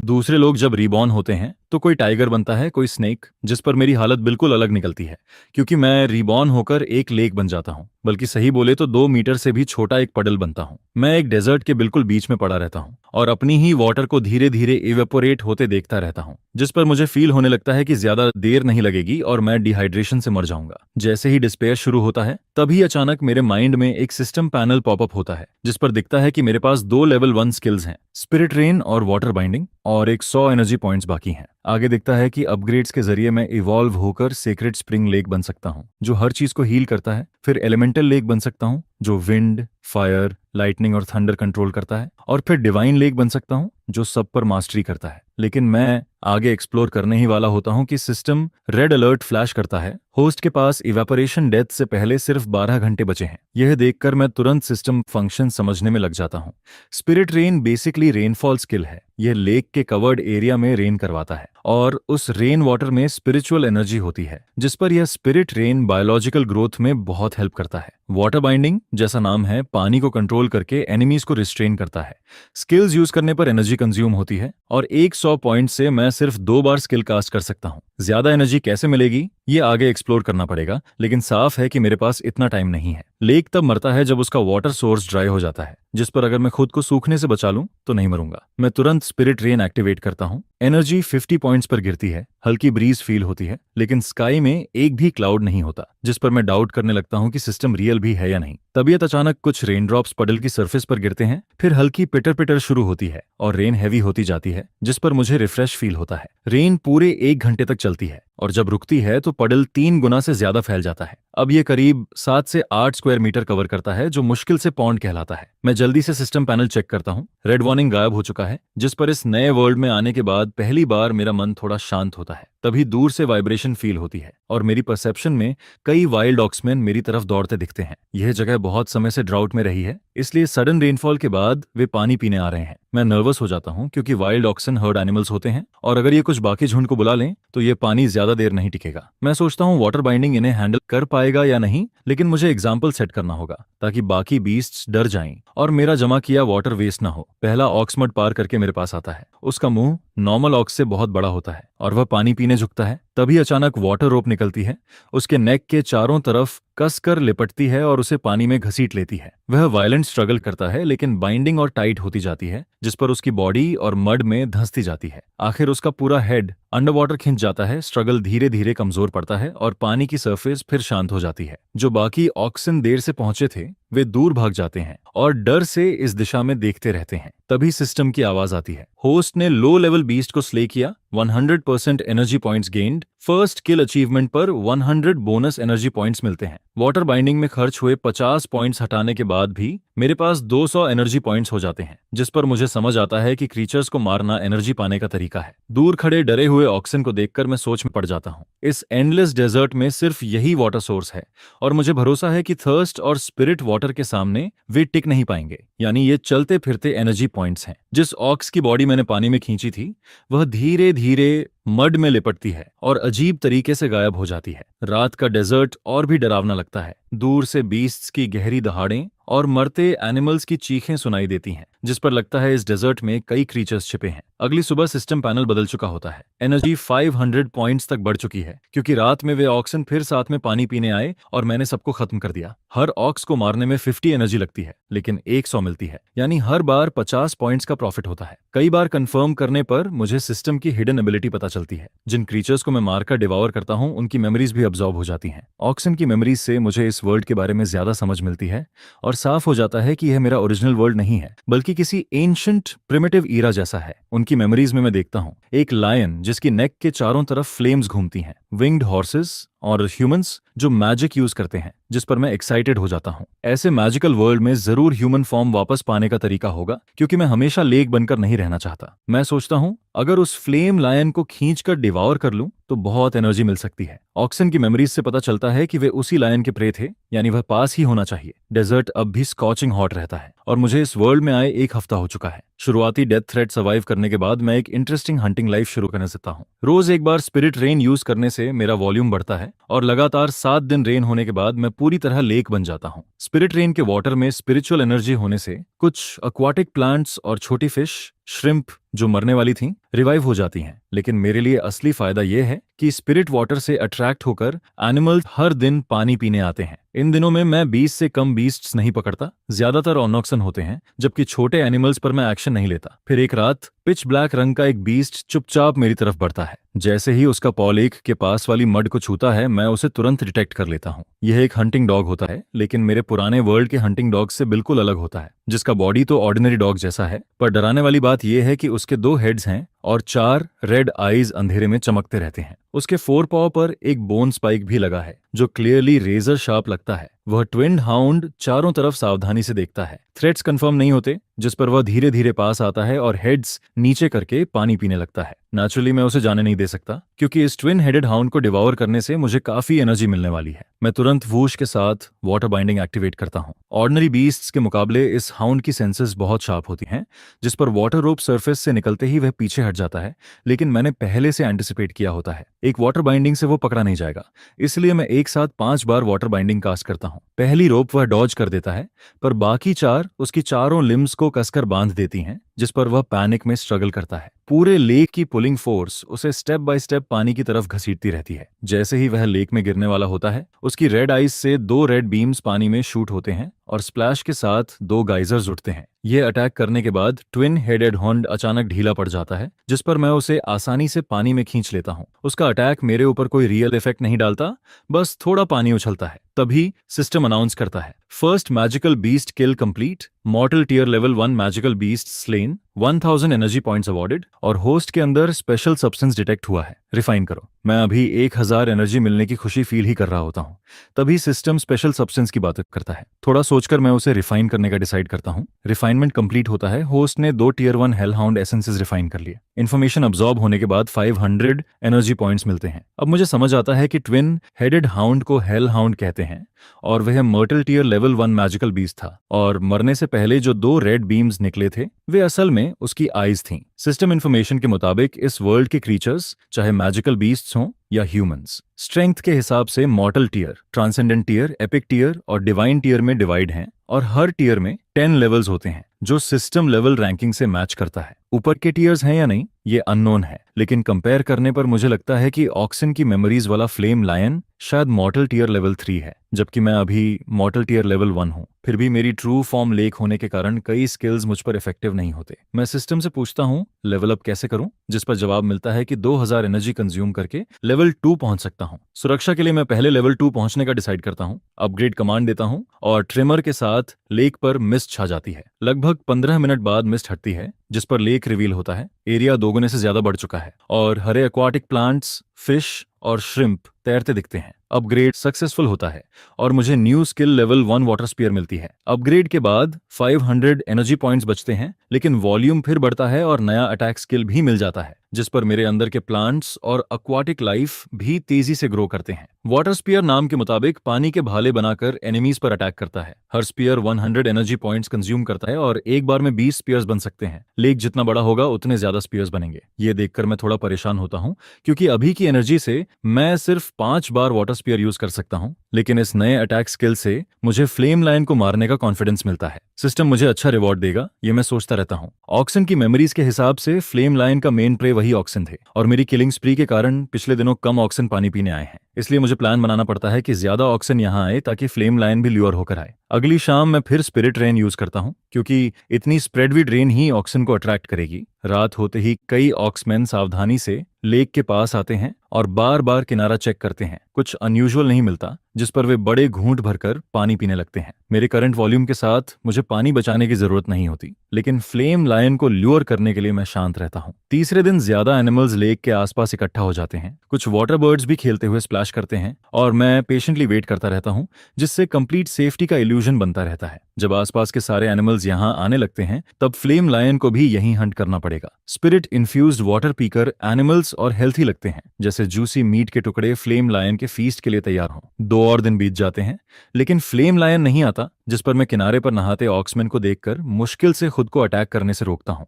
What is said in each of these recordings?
दूसरे लोग जब रीबॉर्न होते हैं तो कोई टाइगर बनता है, कोई स्नेक, जिस पर मेरी हालत बिल्कुल अलग निकलती है। क्योंकि मैं रीबॉर्न होकर एक लेक बन जाता हूँ, बल्कि सही बोले तो 2 मीटर से भी छोटा एक पडल बनता हूँ। मैं एक डेजर्ट के बिल्कुल बीच में पड़ा रहता हूँ और अपनी ही वाटर को धीरे धीरे इवेपोरेट होते देखता रहता हूँ, जिस पर मुझे फील होने लगता है कि ज्यादा देर नहीं लगेगी और मैं डिहाइड्रेशन से मर जाऊंगा। जैसे ही डिस्पेयर शुरू होता है तभी अचानक मेरे माइंड में एक सिस्टम पैनल पॉपअप होता है, जिस पर दिखता है कि मेरे पास 2 लेवल 1 स्किल्स हैं, स्पिरिट रेन और वाटर बाइंडिंग, और एक 100 एनर्जी पॉइंट्स बाकी हैं। आगे दिखता है कि अपग्रेड्स के जरिए मैं इवॉल्व होकर सेक्रेट स्प्रिंग लेक बन सकता हूँ, जो हर चीज को हील करता है। फिर एलिमेंटल लेक बन सकता हूँ, जो विंड, फायर, लाइटनिंग और थंडर कंट्रोल करता है। और फिर डिवाइन लेक बन सकता हूँ, जो सब पर मास्टरी करता है। लेकिन मैं आगे एक्सप्लोर करने ही वाला होता हूँ कि सिस्टम रेड अलर्ट फ्लैश करता है। होस्ट के पास इवेपोरेशन डेथ से पहले सिर्फ 12 घंटे बचे हैं। यह देखकर मैं तुरंत सिस्टम फंक्शन समझने में लग जाता हूँ। Spirit rain basically rainfall skill है। यह लेक के कवर्ड एरिया में रेन करवाता है और उस रेन वाटर में स्पिरिचुअल एनर्जी होती है, जिस पर यह स्पिरिट रेन बायोलॉजिकल ग्रोथ में बहुत हेल्प करता है। वाटर बाइंडिंग, जैसा नाम है, पानी को कंट्रोल करके एनिमीज को रिस्ट्रेन करता है। स्किल्स यूज करने पर एनर्जी कंज्यूम होती है और 100 पॉइंट से मैं सिर्फ 2 बार स्किल कास्ट कर सकता हूँ। ज्यादा एनर्जी कैसे मिलेगी ये आगे एक्सप्लोर करना पड़ेगा, लेकिन साफ है कि मेरे पास इतना टाइम नहीं है। लेक तब मरता है जब उसका वाटर सोर्स ड्राई हो जाता है, जिस पर अगर मैं खुद को सूखने से बचा लूं तो नहीं मरूंगा। मैं तुरंत स्पिरिट रेन एक्टिवेट करता हूं। एनर्जी 50 पॉइंट्स पर गिरती है, हल्की ब्रीज फील होती है, लेकिन स्काई में एक भी क्लाउड नहीं होता, जिस पर मैं डाउट करने लगता हूं कि सिस्टम रियल भी है या नहीं। तबीयत अचानक कुछ रेन ड्रॉप्स पडल की सरफेस पर गिरते हैं, फिर हल्की पिटर पिटर शुरू होती है और रेन हैवी होती जाती है, जिस पर मुझे रिफ्रेश फील होता है। रेन पूरे 1 घंटे तक चलती है और जब रुकती है तो पडल 3 गुना से ज्यादा फैल जाता है। अब ये करीब 7 से 8 स्क्वायर मीटर कवर करता है, जो मुश्किल से पॉन्ड कहलाता है। मैं जल्दी से सिस्टम पैनल चेक करता हूँ। रेड वार्निंग गायब हो चुका है, जिस पर इस नए वर्ल्ड में आने के बाद पहली बार मेरा मन थोड़ा शांत होता है। तभी दूर से वाइब्रेशन फील होती है और मेरी परसेप्शन में कई वाइल्ड ऑक्समैन मेरी तरफ दौड़ते दिखते हैं। यह जगह बहुत समय से ड्राउट में रही है, इसलिए सडन रेनफॉल के बाद वे पानी पीने आ रहे हैं। मैं नर्वस हो जाता हूँ क्योंकि वाइल्ड ऑक्सन हर्ड एनिमल्स होते हैं और अगर ये कुछ बाकी झुंड को बुला लें तो ये पानी ज्यादा देर नहीं टिकेगा। मैं सोचता हूँ वाटर बाइंडिंग इन्हें हैंडल कर पाएगा या नहीं, लेकिन मुझे एग्जाम्पल सेट करना होगा ताकि बाकी बीस्ट्स डर जाएं और मेरा जमा किया वाटर वेस्ट ना हो। पहला ऑक्समड पार करके मेरे पास आता है। उसका मुंह नॉर्मल ऑक्स से बहुत बड़ा होता है और वह पानी पीने झुकता है। तभी अचानक वाटर रोप निकलती है, उसके नेक के चारों तरफ कसकर लिपटती है और उसे पानी में घसीट लेती है। वह वायलेंट स्ट्रगल करता है, लेकिन बाइंडिंग और टाइट होती जाती है, जिस पर उसकी बॉडी और मड में धंसती जाती है। आखिर उसका पूरा हेड अंडर वाटर खिंच जाता है। स्ट्रगल धीरे धीरे कमजोर पड़ता है और पानी की सरफेस फिर शांत हो जाती है। जो बाकी ऑक्सन देर से पहुंचे थे वे दूर भाग जाते हैं और डर से इस दिशा में देखते रहते हैं। तभी सिस्टम की आवाज आती है। होस्ट ने लो लेवल बीस्ट को स्ले किया। 100% energy points gained. First kill achievement पर 100 बोनस एनर्जी पॉइंट्स मिलते हैं। वाटर बाइंडिंग में खर्च हुए 50 पॉइंट्स हटाने के बाद भी मेरे पास 200 एनर्जी पॉइंट्स हो जाते हैं, जिस पर मुझे समझ आता है कि क्रीचर्स को मारना एनर्जी पाने का तरीका है। दूर खड़े डरे हुए ऑक्सन को देखकर मैं सोच में पड़ जाता हूँ। इस एंडलेस डेजर्ट में सिर्फ यही वाटर सोर्स है और मुझे भरोसा है कि थर्स्ट और स्पिरिट वाटर के सामने वे टिक नहीं पाएंगे। यानी ये चलते फिरते एनर्जी पॉइंट्स हैं। जिस ऑक्स की बॉडी मैंने पानी में खींची थी वह धीरे धीरे मड में लिपटती है और अजीब तरीके से गायब हो जाती है। रात का डेजर्ट और भी डरावना लगता है। दूर से बीस्ट्स की गहरी दहाड़ें और मरते एनिमल्स की चीखें सुनाई देती हैं, जिस पर लगता है इस डेजर्ट में कई क्रीचर्स छिपे हैं। अगली सुबह सिस्टम पैनल बदल चुका होता है। एनर्जी 500 पॉइंट्स तक बढ़ चुकी है, क्योंकि रात में वे ऑक्सन फिर साथ में पानी पीने आए और मैंने सबको खत्म कर दिया। हर ऑक्स को मारने में 50 एनर्जी लगती है, लेकिन 100 मिलती है, यानी हर बार 50 पॉइंट्स का प्रॉफिट होता है। कई बार कंफर्म करने पर मुझे सिस्टम की हिडन एबिलिटी पता चलती है। जिन क्रीचर्स को मैं मारकर डिवावर करता हूँ उनकी मेमोरीज भी अब्सॉर्ब हो जाती हैं। ऑक्सन की मेमोरीज से मुझे इस वर्ल्ड के बारे में ज्यादा समझ मिलती है और साफ हो जाता है कि यह मेरा ओरिजिनल वर्ल्ड नहीं है, बल्कि किसी एंशिएंट प्रिमिटिव ईरा जैसा है। उनकी मेमोरीज में मैं देखता हूँ एक लायन जिसकी नेक के चारों तरफ फ्लेम्स घूमती हैं, विंग्ड हॉर्सेस और ह्यूमंस जो मैजिक यूज करते हैं, जिस पर मैं एक्साइटेड हो जाता हूँ। ऐसे मैजिकल वर्ल्ड में जरूर ह्यूमन फॉर्म वापस पाने का तरीका होगा, क्योंकि मैं हमेशा लेक बनकर नहीं रहना चाहता। मैं सोचता हूँ अगर उस फ्लेम लायन को खींचकर डिवावर कर लूं तो बहुत एनर्जी मिल सकती है। ऑक्सन की मेमोरीज से पता चलता है कि वे उसी लायन के प्रे थे, यानी वह पास ही होना चाहिए। डेजर्ट अब भी स्कॉचिंग हॉट रहता है और मुझे इस वर्ल्ड में आए 1 हफ्ता हो चुका है। शुरुआती डेथ थ्रेट सर्वाइव करने के बाद मैं एक इंटरेस्टिंग हंटिंग लाइफ शुरू करने सकता हूँ। रोज एक बार स्पिरिट रेन यूज करने से मेरा वॉल्यूम बढ़ता है और लगातार 7 दिन रेन होने के बाद मैं पूरी तरह लेक बन जाता हूँ। स्पिरिट रेन के वाटर में स्पिरिचुअल एनर्जी होने से कुछ एक्वाटिक प्लांट्स और छोटी फिश श्रिम्प जो मरने वाली थीं रिवाइव हो जाती हैं। लेकिन मेरे लिए असली फायदा यह है कि स्पिरिट वाटर से अट्रैक्ट होकर एनिमल्स हर दिन पानी पीने आते हैं। इन दिनों में मैं 20 से कम बीस्ट्स नहीं पकड़ता, ज्यादातर ऑनऑक्सन होते हैं, जबकि छोटे एनिमल्स पर मैं एक्शन नहीं लेता। फिर एक रात पिच ब्लैक रंग का एक बीस्ट चुपचाप मेरी तरफ बढ़ता है। जैसे ही उसका पॉ लेक के पास वाली मड को छूता है, मैं उसे तुरंत डिटेक्ट कर लेता हूँ। यह एक हंटिंग डॉग होता है, लेकिन मेरे पुराने वर्ल्ड के हंटिंग डॉग से बिल्कुल अलग होता है, जिसका बॉडी तो ऑर्डिनरी डॉग जैसा है, पर डराने वाली बात यह है कि उसके 2 हेड्स हैं और 4 रेड आईज अंधेरे में चमकते रहते हैं। उसके 4 पॉ पर एक बोन स्पाइक भी लगा है जो क्लियरली रेजर शार्प लगता है। वह ट्विन हाउंड चारों तरफ सावधानी से देखता है। थ्रेट्स कंफर्म नहीं होते, जिस पर वह धीरे धीरे पास आता है और हेड्स नीचे करके पानी पीने लगता है। नेचुरली मैं उसे जाने नहीं दे सकता, क्योंकि इस ट्विन हेडेड हाउंड को डिवॉर करने से मुझे काफी एनर्जी मिलने वाली है। मैं तुरंत वूश के साथ वाटर बाइंडिंग एक्टिवेट करता हूँ। ऑर्डिनरी बीस्ट्स के मुकाबले इस हाउंड की सेंसेस बहुत शार्प होती हैं, जिस पर वाटर रोप सरफेस से निकलते ही वह पीछे हट जाता है, लेकिन मैंने पहले से एंटिसिपेट किया होता है। एक वाटर बाइंडिंग से वो पकड़ा नहीं जाएगा, इसलिए मैं एक साथ 5 बार वाटर बाइंडिंग कास्ट करता हूँ। पहली रोप वह डॉज कर देता है, पर बाकी 4 उसकी चारों लिम्स को कसकर बांध देती हैं, जिस पर वह पैनिक में स्ट्रगल करता है। पूरे लेक की पुलिंग फोर्स उसे स्टेप बाय स्टेप पानी की तरफ घसीटती रहती है। जैसे ही वह लेक में गिरने वाला होता है, उसकी रेड आइज से 2 रेड बीम्स पानी में शूट होते हैं और स्प्लैश के साथ 2 गाइजर्स उठते हैं। ये अटैक करने के बाद ट्विन हेडेड हॉर्न अचानक ढीला पड़ जाता है, जिस पर मैं उसे आसानी से पानी में खींच लेता हूँ। उसका अटैक मेरे ऊपर कोई रियल इफेक्ट नहीं डालता, बस थोड़ा पानी उछलता है। तभी सिस्टम अनाउंस करता है, first magical beast kill complete, mortal tier level 1 magical beast slain, 1000 energy points awarded, और होस्ट के अंदर स्पेशल सब्सटेंस डिटेक्ट हुआ है, रिफाइन करो। मैं अभी 1000 एनर्जी मिलने की खुशी फील ही कर रहा होता हूँ, तभी सिस्टम स्पेशल सब्सटेंस की बात करता है। थोड़ा सोचकर मैं उसे रिफाइन करने का डिसाइड करता हूँ। रिफाइनमेंट कंप्लीट होता है। होस्ट ने 2 tier 1 hell hound essences refine कर लिए। इन्फॉर्मेशन अब्सॉर्ब होने के बाद 500 एनर्जी पॉइंट्स मिलते हैं। अब मुझे समझ आता है कि ट्विन हेडेड हाउंड को हेल हाउंड कहते हैं और वह mortal tier level 1 magical beast था, और मरने से पहले जो 2 रेड बीम्स निकले थे वे असल में उसकी आईज थीं। सिस्टम इन्फॉर्मेशन के मुताबिक इस वर्ल्ड के क्रीचर्स, चाहे मैजिकल बीस्ट्स हों या ह्यूमंस, स्ट्रेंथ के हिसाब से mortal tier, transcendent tier, epic tier और डिवाइन टियर में डिवाइड हैं, और हर टियर में 10 लेवल्स होते हैं जो सिस्टम लेवल रैंकिंग से मैच करता है। ऊपर के टियर्स हैं या नहीं ये अननोन है, लेकिन कंपेयर करने पर मुझे लगता है कि ऑक्सन की मेमोरीज वाला फ्लेम लायन शायद मॉर्टल टियर लेवल 3 है, जबकि मैं अभी मॉर्टल टियर लेवल 1 हूँ। फिर भी मेरी ट्रू फॉर्म लेक होने के कारण कई स्किल्स मुझ पर इफेक्टिव नहीं होते। मैं सिस्टम से पूछता हूँ लेवल अप कैसे करूं, जिस पर जवाब मिलता है कि 2000 एनर्जी कंज्यूम करके लेवल 2 पहुंच सकता हूं। सुरक्षा के लिए मैं पहले लेवल 2 पहुंचने का डिसाइड करता हूं, अपग्रेड कमांड देता हूं और ट्रिमर के साथ लेक पर मिस्ट छा जाती है। लगभग 15 मिनट बाद मिस्ट हटती है, जिस पर लेक रिवील होता है। एरिया 2 गुने से ज्यादा बढ़ चुका है और हरे एक्वाटिक प्लांट्स, फिश और श्रिम्प तैरते दिखते हैं। अपग्रेड सक्सेसफुल होता है और मुझे new skill level 1 water spear मिलती है। अपग्रेड के बाद 500 एनर्जी पॉइंट्स बचते हैं, लेकिन वॉल्यूम फिर बढ़ता है और नया अटैक स्किल भी मिल जाता है, जिस पर मेरे अंदर के प्लांट्स और एक्वाटिक लाइफ भी तेजी से ग्रो करते हैं। वाटर स्पीयर नाम के मुताबिक पानी के भाले बनाकर एनिमीज पर अटैक करता है। हर स्पीयर 100 एनर्जी पॉइंट्स कंज्यूम करता है और एक बार में 20 स्पीयर्स बन सकते हैं। लेक जितना बड़ा होगा उतने ज्यादा स्पीयर्स बनेंगे। ये देखकर मैं थोड़ा परेशान होता हूँ, क्योंकि अभी की एनर्जी से मैं सिर्फ 5 बार वाटर स्पीयर यूज कर सकता हूँ, लेकिन इस नए अटैक स्किल से मुझे फ्लेम लाइन को मारने का कॉन्फिडेंस मिलता है। सिस्टम मुझे अच्छा रिवॉर्ड देगा, ये मैं सोचता रहता हूँ। ऑक्सन की मेमोरीज के हिसाब से फ्लेम लाइन का मेन प्रे वही ऑक्सन थे, और मेरी किलिंग स्प्री के कारण पिछले दिनों कम ऑक्सन पानी पीने आए हैं। इसलिए मुझे प्लान बनाना पड़ता है कि ज्यादा ऑक्सन यहाँ आए ताकि फ्लेम लाइन भी ल्यूर होकर आए। अगली शाम मैं फिर स्पिरिट रेन यूज करता हूँ, क्योंकि इतनी स्प्रेडविड रेन ही ऑक्सन को अट्रैक्ट करेगी। रात होते ही कई ऑक्समैन सावधानी से लेक के पास आते हैं और बार बार किनारा चेक करते हैं। कुछ अनयूजुअल नहीं मिलता, जिस पर वे बड़े घूंट भरकर पानी पीने लगते हैं। मेरे करंट वॉल्यूम के साथ मुझे पानी बचाने की जरूरत नहीं होती, लेकिन फ्लेम लायन को ल्यूर करने के लिए मैं शांत रहता हूँ। तीसरे दिन ज्यादा एनिमल्स लेक के आसपास इकट्ठा हो जाते हैं। कुछ वाटर बर्ड्स भी खेलते हुए स्प्लैश करते हैं और मैं पेशेंटली वेट करता रहता हूँ, जिससे कंप्लीट सेफ्टी का इल्यूजन बनता रहता है। जब आसपास के सारे एनिमल्स यहाँ आने लगते हैं, तब फ्लेम लायन को भी यहीं हंट करना पड़ेगा। स्पिरिट इन्फ्यूज्ड वाटर पीकर एनिमल्स और हेल्थी लगते हैं, जैसे जूसी मीट के टुकड़े फ्लेम लायन के फीस्ट के लिए तैयार हों। 2 और दिन बीत जाते हैं, लेकिन फ्लेम लायन नहीं आता, जिस पर मैं किनारे पर नहाते ऑक्समैन को देखकर मुश्किल से खुद को अटैक करने से रोकता हूँ।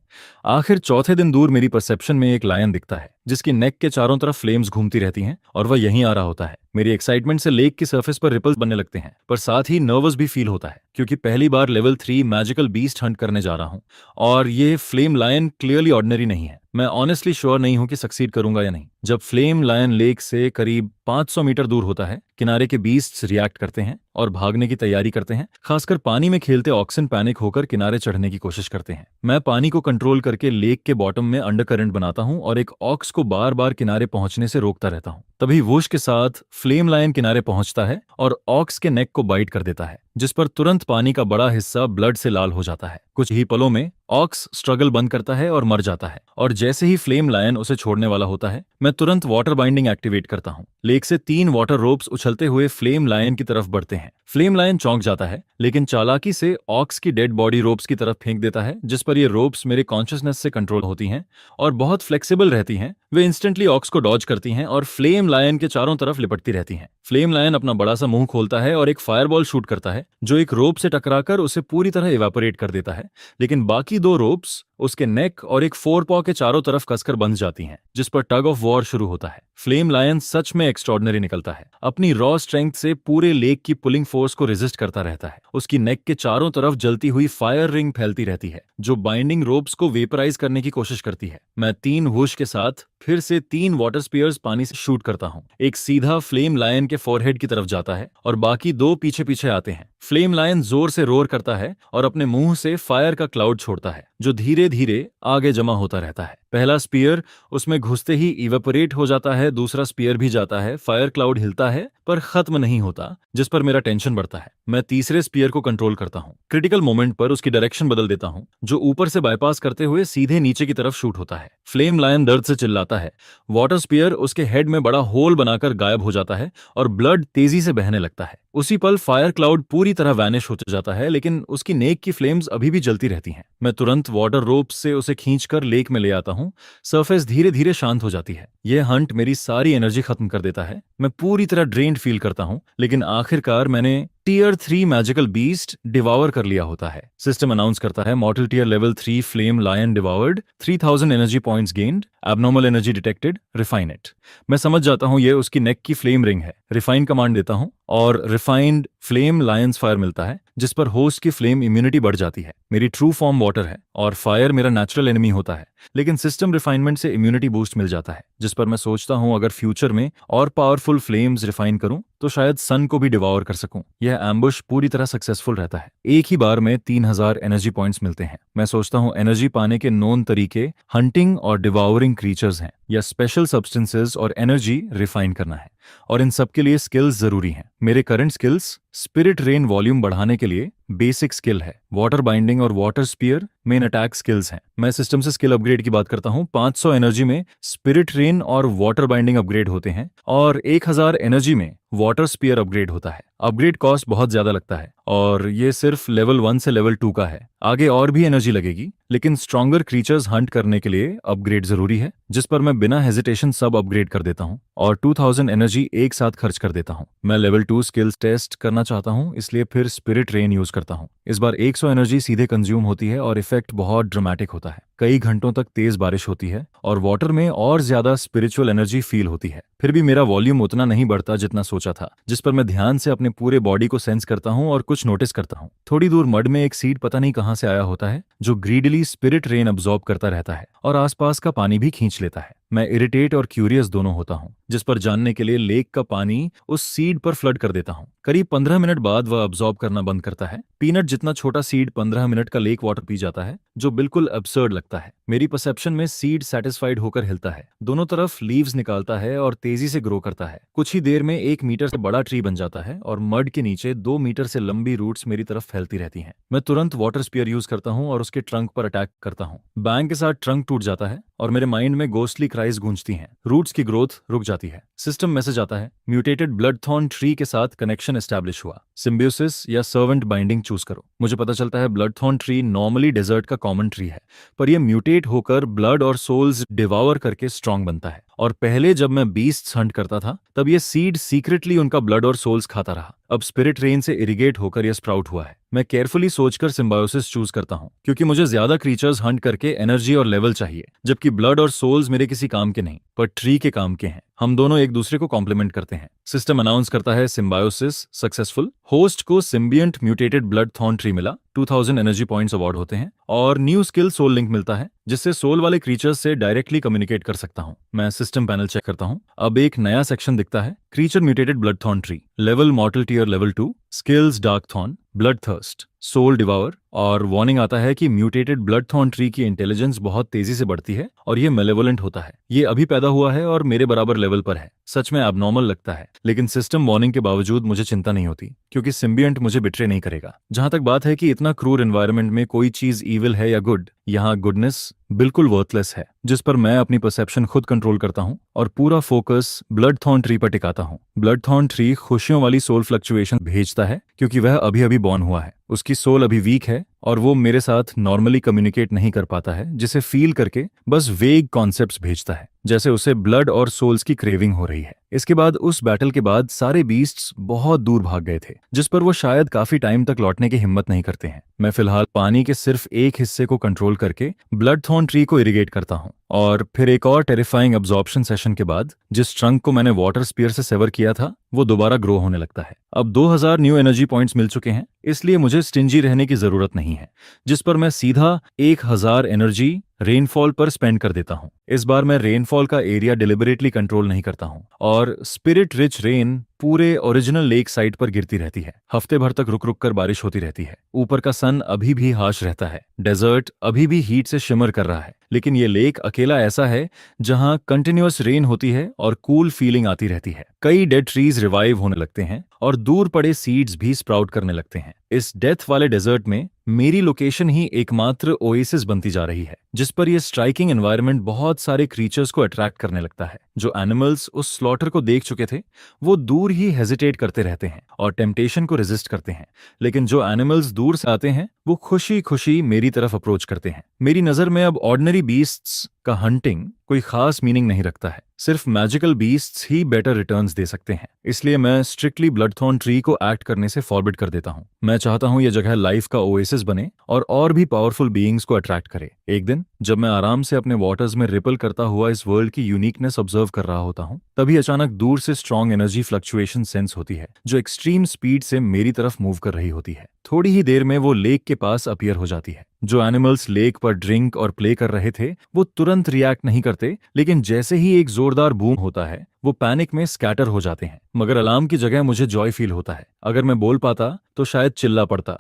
आखिर चौथे दिन दूर मेरी परसेप्शन में एक लायन दिखता है। जिसकी नेक के चारों तरफ फ्लेम्स घूमती रहती हैं और वह यहीं आ रहा होता है। मेरी एक्साइटमेंट से लेक की सरफेस पर रिपल्स बनने लगते हैं, पर साथ ही नर्वस भी फील होता है क्योंकि पहली बार लेवल 3 मैजिकल बीस्ट हंट करने जा रहा हूं और ये फ्लेम लायन क्लियरली ऑर्डिनरी नहीं है। मैं ऑनेस्टली श्योर नहीं हूं कि सक्सीड करूंगा या नहीं। जब फ्लेम लायन लेक से करीब 500 मीटर दूर होता है, किनारे के बीस्ट्स रिएक्ट करते हैं और भागने की तैयारी करते हैं। खासकर पानी में खेलते ऑक्सन पैनिक होकर किनारे चढ़ने की कोशिश करते हैं। मैं पानी को कंट्रोल करके लेक के बॉटम में अंडरकरंट बनाता हूं और एक ऑक्स को बार बार किनारे पहुंचने से रोकता रहता हूं। तभी वूश के साथ फ्लेम लायन किनारे पहुंचता है और ऑक्स के नेक को बाइट कर देता है, जिस पर तुरंत पानी का बड़ा हिस्सा ब्लड से लाल हो जाता है। कुछ ही पलों में ऑक्स स्ट्रगल बंद करता है और मर जाता है, और जैसे ही फ्लेम लायन उसे छोड़ने वाला होता है, मैं तुरंत वाटर बाइंडिंग एक्टिवेट करता हूं। लेक से 3 वाटर रोप्स उछलते हुए फ्लेम लायन की तरफ बढ़ते हैं। फ्लेम लायन चौंक जाता है, लेकिन चालाकी से ऑक्स की डेड बॉडी रोप्स की तरफ फेंक देता है, जिस पर ये रोप्स मेरे कॉन्शियसनेस से कंट्रोल होती हैं और बहुत फ्लेक्सिबल रहती हैं। वे इंस्टेंटली ऑक्स को डॉज करती हैं और फ्लेम लायन के चारों तरफ लिपटती रहती हैं। फ्लेम लायन अपना बड़ा सा मुंह खोलता है और एक फायरबॉल शूट करता है, जो एक रोप से टकराकर उसे पूरी तरह इवेपोरेट कर देता है, लेकिन बाकी 2 रोप्स उसके नेक और एक फोरपॉ के चारों तरफ कसकर बंध जाती हैं, जिस पर टग ऑफ वॉर शुरू होता है। फ्लेम लायन सच में एक्स्ट्रॉर्डिनरी निकलता है। अपनी रॉ स्ट्रेंथ से पूरे लेक की पुलिंग फोर्स को रेजिस्ट करता रहता है। उसकी नेक के चारों तरफ जलती हुई फायर रिंग फैलती रहती है, जो बाइंडिंग रोप्स को वेपराइज करने की कोशिश करती है। मैं 3 वुश के साथ फिर से 3 वाटर स्पीयर्स पानी से शूट करता हूं। एक सीधा फ्लेम लायन के फोरहेड की तरफ जाता है और बाकी 2 पीछे पीछे आते हैं। फ्लेम लायन जोर से रोर करता है और अपने मुंह से फायर का क्लाउड छोड़ता है, जो धीरे धीरे आगे जमा होता रहता है। पहला स्पीयर उसमें घुसते ही इवेपोरेट हो जाता है, दूसरा स्पीयर भी जाता है। फायर क्लाउड हिलता है पर खत्म नहीं होता, जिस पर मेरा टेंशन बढ़ता है। मैं तीसरे स्पीयर को कंट्रोल करता हूं। क्रिटिकल मोमेंट पर उसकी डायरेक्शन बदल देता हूं, जो ऊपर से बाईपास करते हुए सीधे नीचे की तरफ शूट होता है। फ्लेम लायन दर्द से चिल्लाता है। वाटर स्पीयर उसके हेड में बड़ा होल बनाकर गायब हो जाता है और ब्लड तेजी से बहने लगता है। उसी पल फायर क्लाउड पूरी तरह वैनिश हो जाता है, लेकिन उसकी नेक की फ्लेम्स अभी भी जलती रहती हैं। मैं तुरंत वाटर रोप से उसे खींचकर लेक में ले आता हूं। सरफेस धीरे धीरे शांत हो जाती है। यह हंट मेरी सारी एनर्जी खत्म कर देता है। मैं पूरी तरह ड्रेन्ड फील करता हूं, लेकिन आखिरकार मैंने टियर 3 मैजिकल बीस्ट डिवावर कर लिया होता है। सिस्टम अनाउंस करता है, mortal tier level 3 flame lion devoured, 3000 energy points gained, abnormal energy detected, refine it. मैं समझ जाता हूं ये उसकी नेक की फ्लेम रिंग है। रिफाइन कमांड देता हूं और रिफाइंड फ्लेम लायंस फायर मिलता है, जिस पर होस्ट की फ्लेम इम्यूनिटी बढ़ जाती है। मेरी ट्रू फॉर्म वाटर है और फायर मेरा नेचुरल एनिमी होता है, लेकिन सिस्टम रिफाइनमेंट से इम्यूनिटी बूस्ट मिल जाता है, जिस पर मैं सोचता हूं अगर फ्यूचर में और पावरफुल फ्लेम्स रिफाइन करूं तो शायद सन को भी डिवावर कर सकूं। यह एम्बुश पूरी तरह सक्सेसफुल रहता है। एक ही बार में 3000 एनर्जी पॉइंट्स मिलते हैं। मैं सोचता हूं एनर्जी पाने के नोन तरीके हंटिंग और डिवावरिंग क्रीचर्स हैं, या स्पेशल सब्सटेंसेस और एनर्जी रिफाइन करना है, और इन सब के लिए स्किल्स जरूरी हैं। मेरे current skills spirit rain volume बढ़ाने के लिए बेसिक स्किल है, वाटर बाइंडिंग और water spear main attack skills हैं। मैं सिस्टम से स्किल अपग्रेड की बात करता हूं। 500 एनर्जी में स्पिरिट रेन और वाटर बाइंडिंग अपग्रेड होते हैं और 1000 एनर्जी में वाटर स्पीयर अपग्रेड होता है। अपग्रेड कॉस्ट बहुत ज्यादा लगता है और ये सिर्फ लेवल 1 से लेवल 2 का है। आगे और भी एनर्जी लगेगी, लेकिन स्ट्रॉन्गर क्रीचर्स हंट करने के लिए अपग्रेड जरूरी है, जिस पर मैं बिना हेजिटेशन सब अपग्रेड कर देता हूं और 2000 एनर्जी एक साथ खर्च कर देता हूं। मैं लेवल 2 स्किल्स टेस्ट करना चाहता हूं, इसलिए फिर स्पिरिट रेन यूज करता हूं। इस बार 100 एनर्जी सीधे कंज्यूम होती है और इफेक्ट बहुत ड्रामेटिक होता है। कई घंटों तक तेज बारिश होती है और वाटर में और ज्यादा स्पिरिचुअल एनर्जी फील होती है। फिर भी मेरा वॉल्यूम उतना नहीं बढ़ता जितना सोचा था, जिस पर मैं ध्यान से अपने पूरे बॉडी को सेंस करता हूं और कुछ नोटिस करता हूं। थोड़ी दूर मड में एक सीड पता नहीं कहां से आया होता है, जो ग्रीडली स्पिरिट रेन अब्सॉर्ब करता रहता है और आसपास का पानी भी खींच लेता है। मैं इरिटेट और क्यूरियस दोनों होता हूं, जिस पर जानने के लिए लेक का पानी उस सीड पर फ्लड कर देता हूं। करीब 15 मिनट बाद वह अब्सॉर्ब करना बंद करता है। पीनट जितना छोटा सीड 15 मिनट का लेक वाटर पी जाता है, जो बिल्कुल अब्सर्ड लगता है। मेरी परसेप्शन में सीड सेटिस्फाइड होकर हिलता है, दोनों तरफ लीव्स निकालता है और तेजी से ग्रो करता है। कुछ ही देर में 1 मीटर से बड़ा ट्री बन जाता है और मड के नीचे 2 मीटर से लंबी रूट्स मेरी तरफ फैलती रहती हैं। मैं तुरंत वाटर स्पीयर यूज करता हूं और उसके ट्रंक पर अटैक करता हूं। बैंग के साथ ट्रंक टूट जाता है और मेरे माइंड में गोस्टली क्राइज गूंजती हैं। रूट्स की ग्रोथ रुक जाती है। सिस्टम मैसेज आता है, म्यूटेटेड ब्लडथॉर्न ट्री के साथ कनेक्शन एस्टैब्लिश हुआ, सिम्बियोसिस या सर्वेंट बाइंडिंग चूज करो। मुझे पता चलता है ब्लडथॉर्न ट्री नॉर्मली डेजर्ट का कॉमन ट्री है, पर यह म्यूटेट होकर ब्लड और सोल्स डिवावर करके स्ट्रांग बनता है और पहले जब मैं बीस्ट्स हंट करता था तब ये सीड सीक्रेटली उनका ब्लड और सोल्स खाता रहा। अब स्पिरिट रेन से इरिगेट होकर यह स्प्राउट हुआ है। मैं केयरफुली सोचकर सिम्बायोसिस चूज करता हूँ क्योंकि मुझे ज्यादा क्रीचर्स हंट करके एनर्जी और लेवल चाहिए, जबकि ब्लड और सोल्स मेरे किसी काम के नहीं पर ट्री के काम के हैं। हम दोनों एक दूसरे को कॉम्प्लीमेंट करते हैं। सिस्टम अनाउंस करता है सिम्बायोसिस सक्सेसफुल। होस्ट को सिम्बियंट म्यूटेटेड ब्लड थॉर्न ट्री मिला, 2000 एनर्जी पॉइंट्स अवार्ड होते हैं और न्यू स्किल सोल लिंक मिलता है जिससे सोल वाले क्रीचर्स से डायरेक्टली कम्युनिकेट कर सकता हूँ। मैं सिस्टम पैनल चेक करता हूँ। अब एक नया सेक्शन दिखता है, creature mutated blood thorn tree, level mortal tier level 2, skills dark thorn, blood thirst, soul devour और वार्निंग आता है कि म्यूटेटेड ब्लड थॉर्न ट्री की इंटेलिजेंस बहुत तेजी से बढ़ती है और ये मेलेवोलेंट होता है। ये अभी पैदा हुआ है और मेरे बराबर लेवल पर है। सच में एबनॉर्मल लगता है, लेकिन सिस्टम वार्निंग के बावजूद मुझे चिंता नहीं होती क्योंकि सिम्बियंट मुझे बिट्रे नहीं करेगा। जहां तक बात है कि इतना क्रूर एनवायरनमेंट में कोई चीज ईविल है या गुड, यहाँ गुडनेस बिल्कुल वर्थलेस है, जिस पर मैं अपनी परसेप्शन खुद कंट्रोल करता हूँ और पूरा फोकस ब्लड थॉर्न ट्री पर टिकाता हूँ। ब्लड थॉर्न ट्री खुशियों वाली सोल फ्लक्चुएशन भेजता है क्योंकि वह अभी अभी बॉर्न हुआ है। उसकी सोल अभी वीक है और वो मेरे साथ नॉर्मली कम्युनिकेट नहीं कर पाता है, जिसे फील करके बस वेग कॉन्सेप्ट्स भेजता है, जैसे उसे ब्लड और सोल्स की क्रेविंग हो रही है। इसके बाद उस बैटल के बाद सारे बीस्ट्स बहुत दूर भाग गए थे, जिस पर वो शायद काफी टाइम तक लौटने की हिम्मत नहीं करते हैं। मैं फिलहाल पानी के सिर्फ एक हिस्से को कंट्रोल करके ब्लड थॉर्न ट्री को इरिगेट करता हूँ और फिर एक और टेरिफाइंग अब्जॉर्प्शन सेशन के बाद जिस ट्रंक को मैंने वाटर स्पीयर से सेवर किया था वो दोबारा ग्रो होने लगता है। अब 2000 न्यू एनर्जी पॉइंट्स मिल चुके हैं, इसलिए मुझे स्टिंजी रहने की जरूरत नहीं है, जिस पर मैं सीधा 1000 एनर्जी रेनफॉल पर स्पेंड कर देता हूँ। इस बार मैं रेनफॉल का एरिया डिलिबरेटली कंट्रोल नहीं करता हूँ और स्पिरिट रिच रेन पूरे ओरिजिनल लेक साइड पर गिरती रहती है। हफ्ते भर तक रुक रुक कर बारिश होती रहती है। ऊपर का सन अभी भी हाश रहता है, डेजर्ट अभी भी हीट से शिमर कर रहा है, लेकिन ये लेक अकेला ऐसा है जहां कंटिन्यूअस रेन होती है और कूल फीलिंग आती रहती है। कई डेड ट्रीज रिवाइव होने लगते हैं और दूर पड़े सीड्स भी स्प्राउट करने लगते हैं। इस डेथ वाले डेजर्ट में मेरी लोकेशन ही एकमात्र ओएसिस बनती जा रही है, जिस पर यह स्ट्राइकिंग एनवायरनमेंट बहुत सारे क्रीचर्स को अट्रैक्ट करने लगता है। जो एनिमल्स उस स्लॉटर को देख चुके थे वो दूर ही हेजिटेट करते रहते हैं और टेम्पटेशन को रेजिस्ट करते हैं, लेकिन जो एनिमल्स दूर से आते हैं वो खुशी खुशी मेरी तरफ अप्रोच करते हैं। मेरी नजर में अब ऑर्डिनरी बीस्ट्स का हंटिंग कोई खास मीनिंग नहीं रखता है, सिर्फ मैजिकल बीस्ट्स ही बेटर रिटर्न्स दे सकते हैं। इसलिए मैं स्ट्रिक्टली ब्लडथॉर्न ट्री को एक्ट करने से फॉरबिड कर देता हूँ। मैं चाहता हूँ यह जगह लाइफ का ओएसिस बने और भी पावरफुल बीइंग्स को अट्रैक्ट करे। एक दिन जब मैं आराम से अपने वाटर्स में रिपल करता हुआ इस वर्ल्ड की यूनिकनेस ऑब्जर्व कर रहा होता हूँ, तभी अचानक दूर से स्ट्रॉन्ग एनर्जी फ्लक्चुएशन सेंस होती है जो एक्सट्रीम स्पीड से मेरी तरफ मूव कर रही होती है। थोड़ी ही देर में वो लेक के पास अपीयर हो जाती है। जो एनिमल्स लेक पर ड्रिंक और प्ले कर रहे थे वो तुरंत रिएक्ट नहीं करते, लेकिन जैसे ही एक जोरदार बूम होता है वो पैनिक में स्कैटर हो जाते हैं। मगर अलार्म की जगह मुझे जॉय फील होता है। अगर मैं बोल पाता तो शायद चिल्ला पड़ता,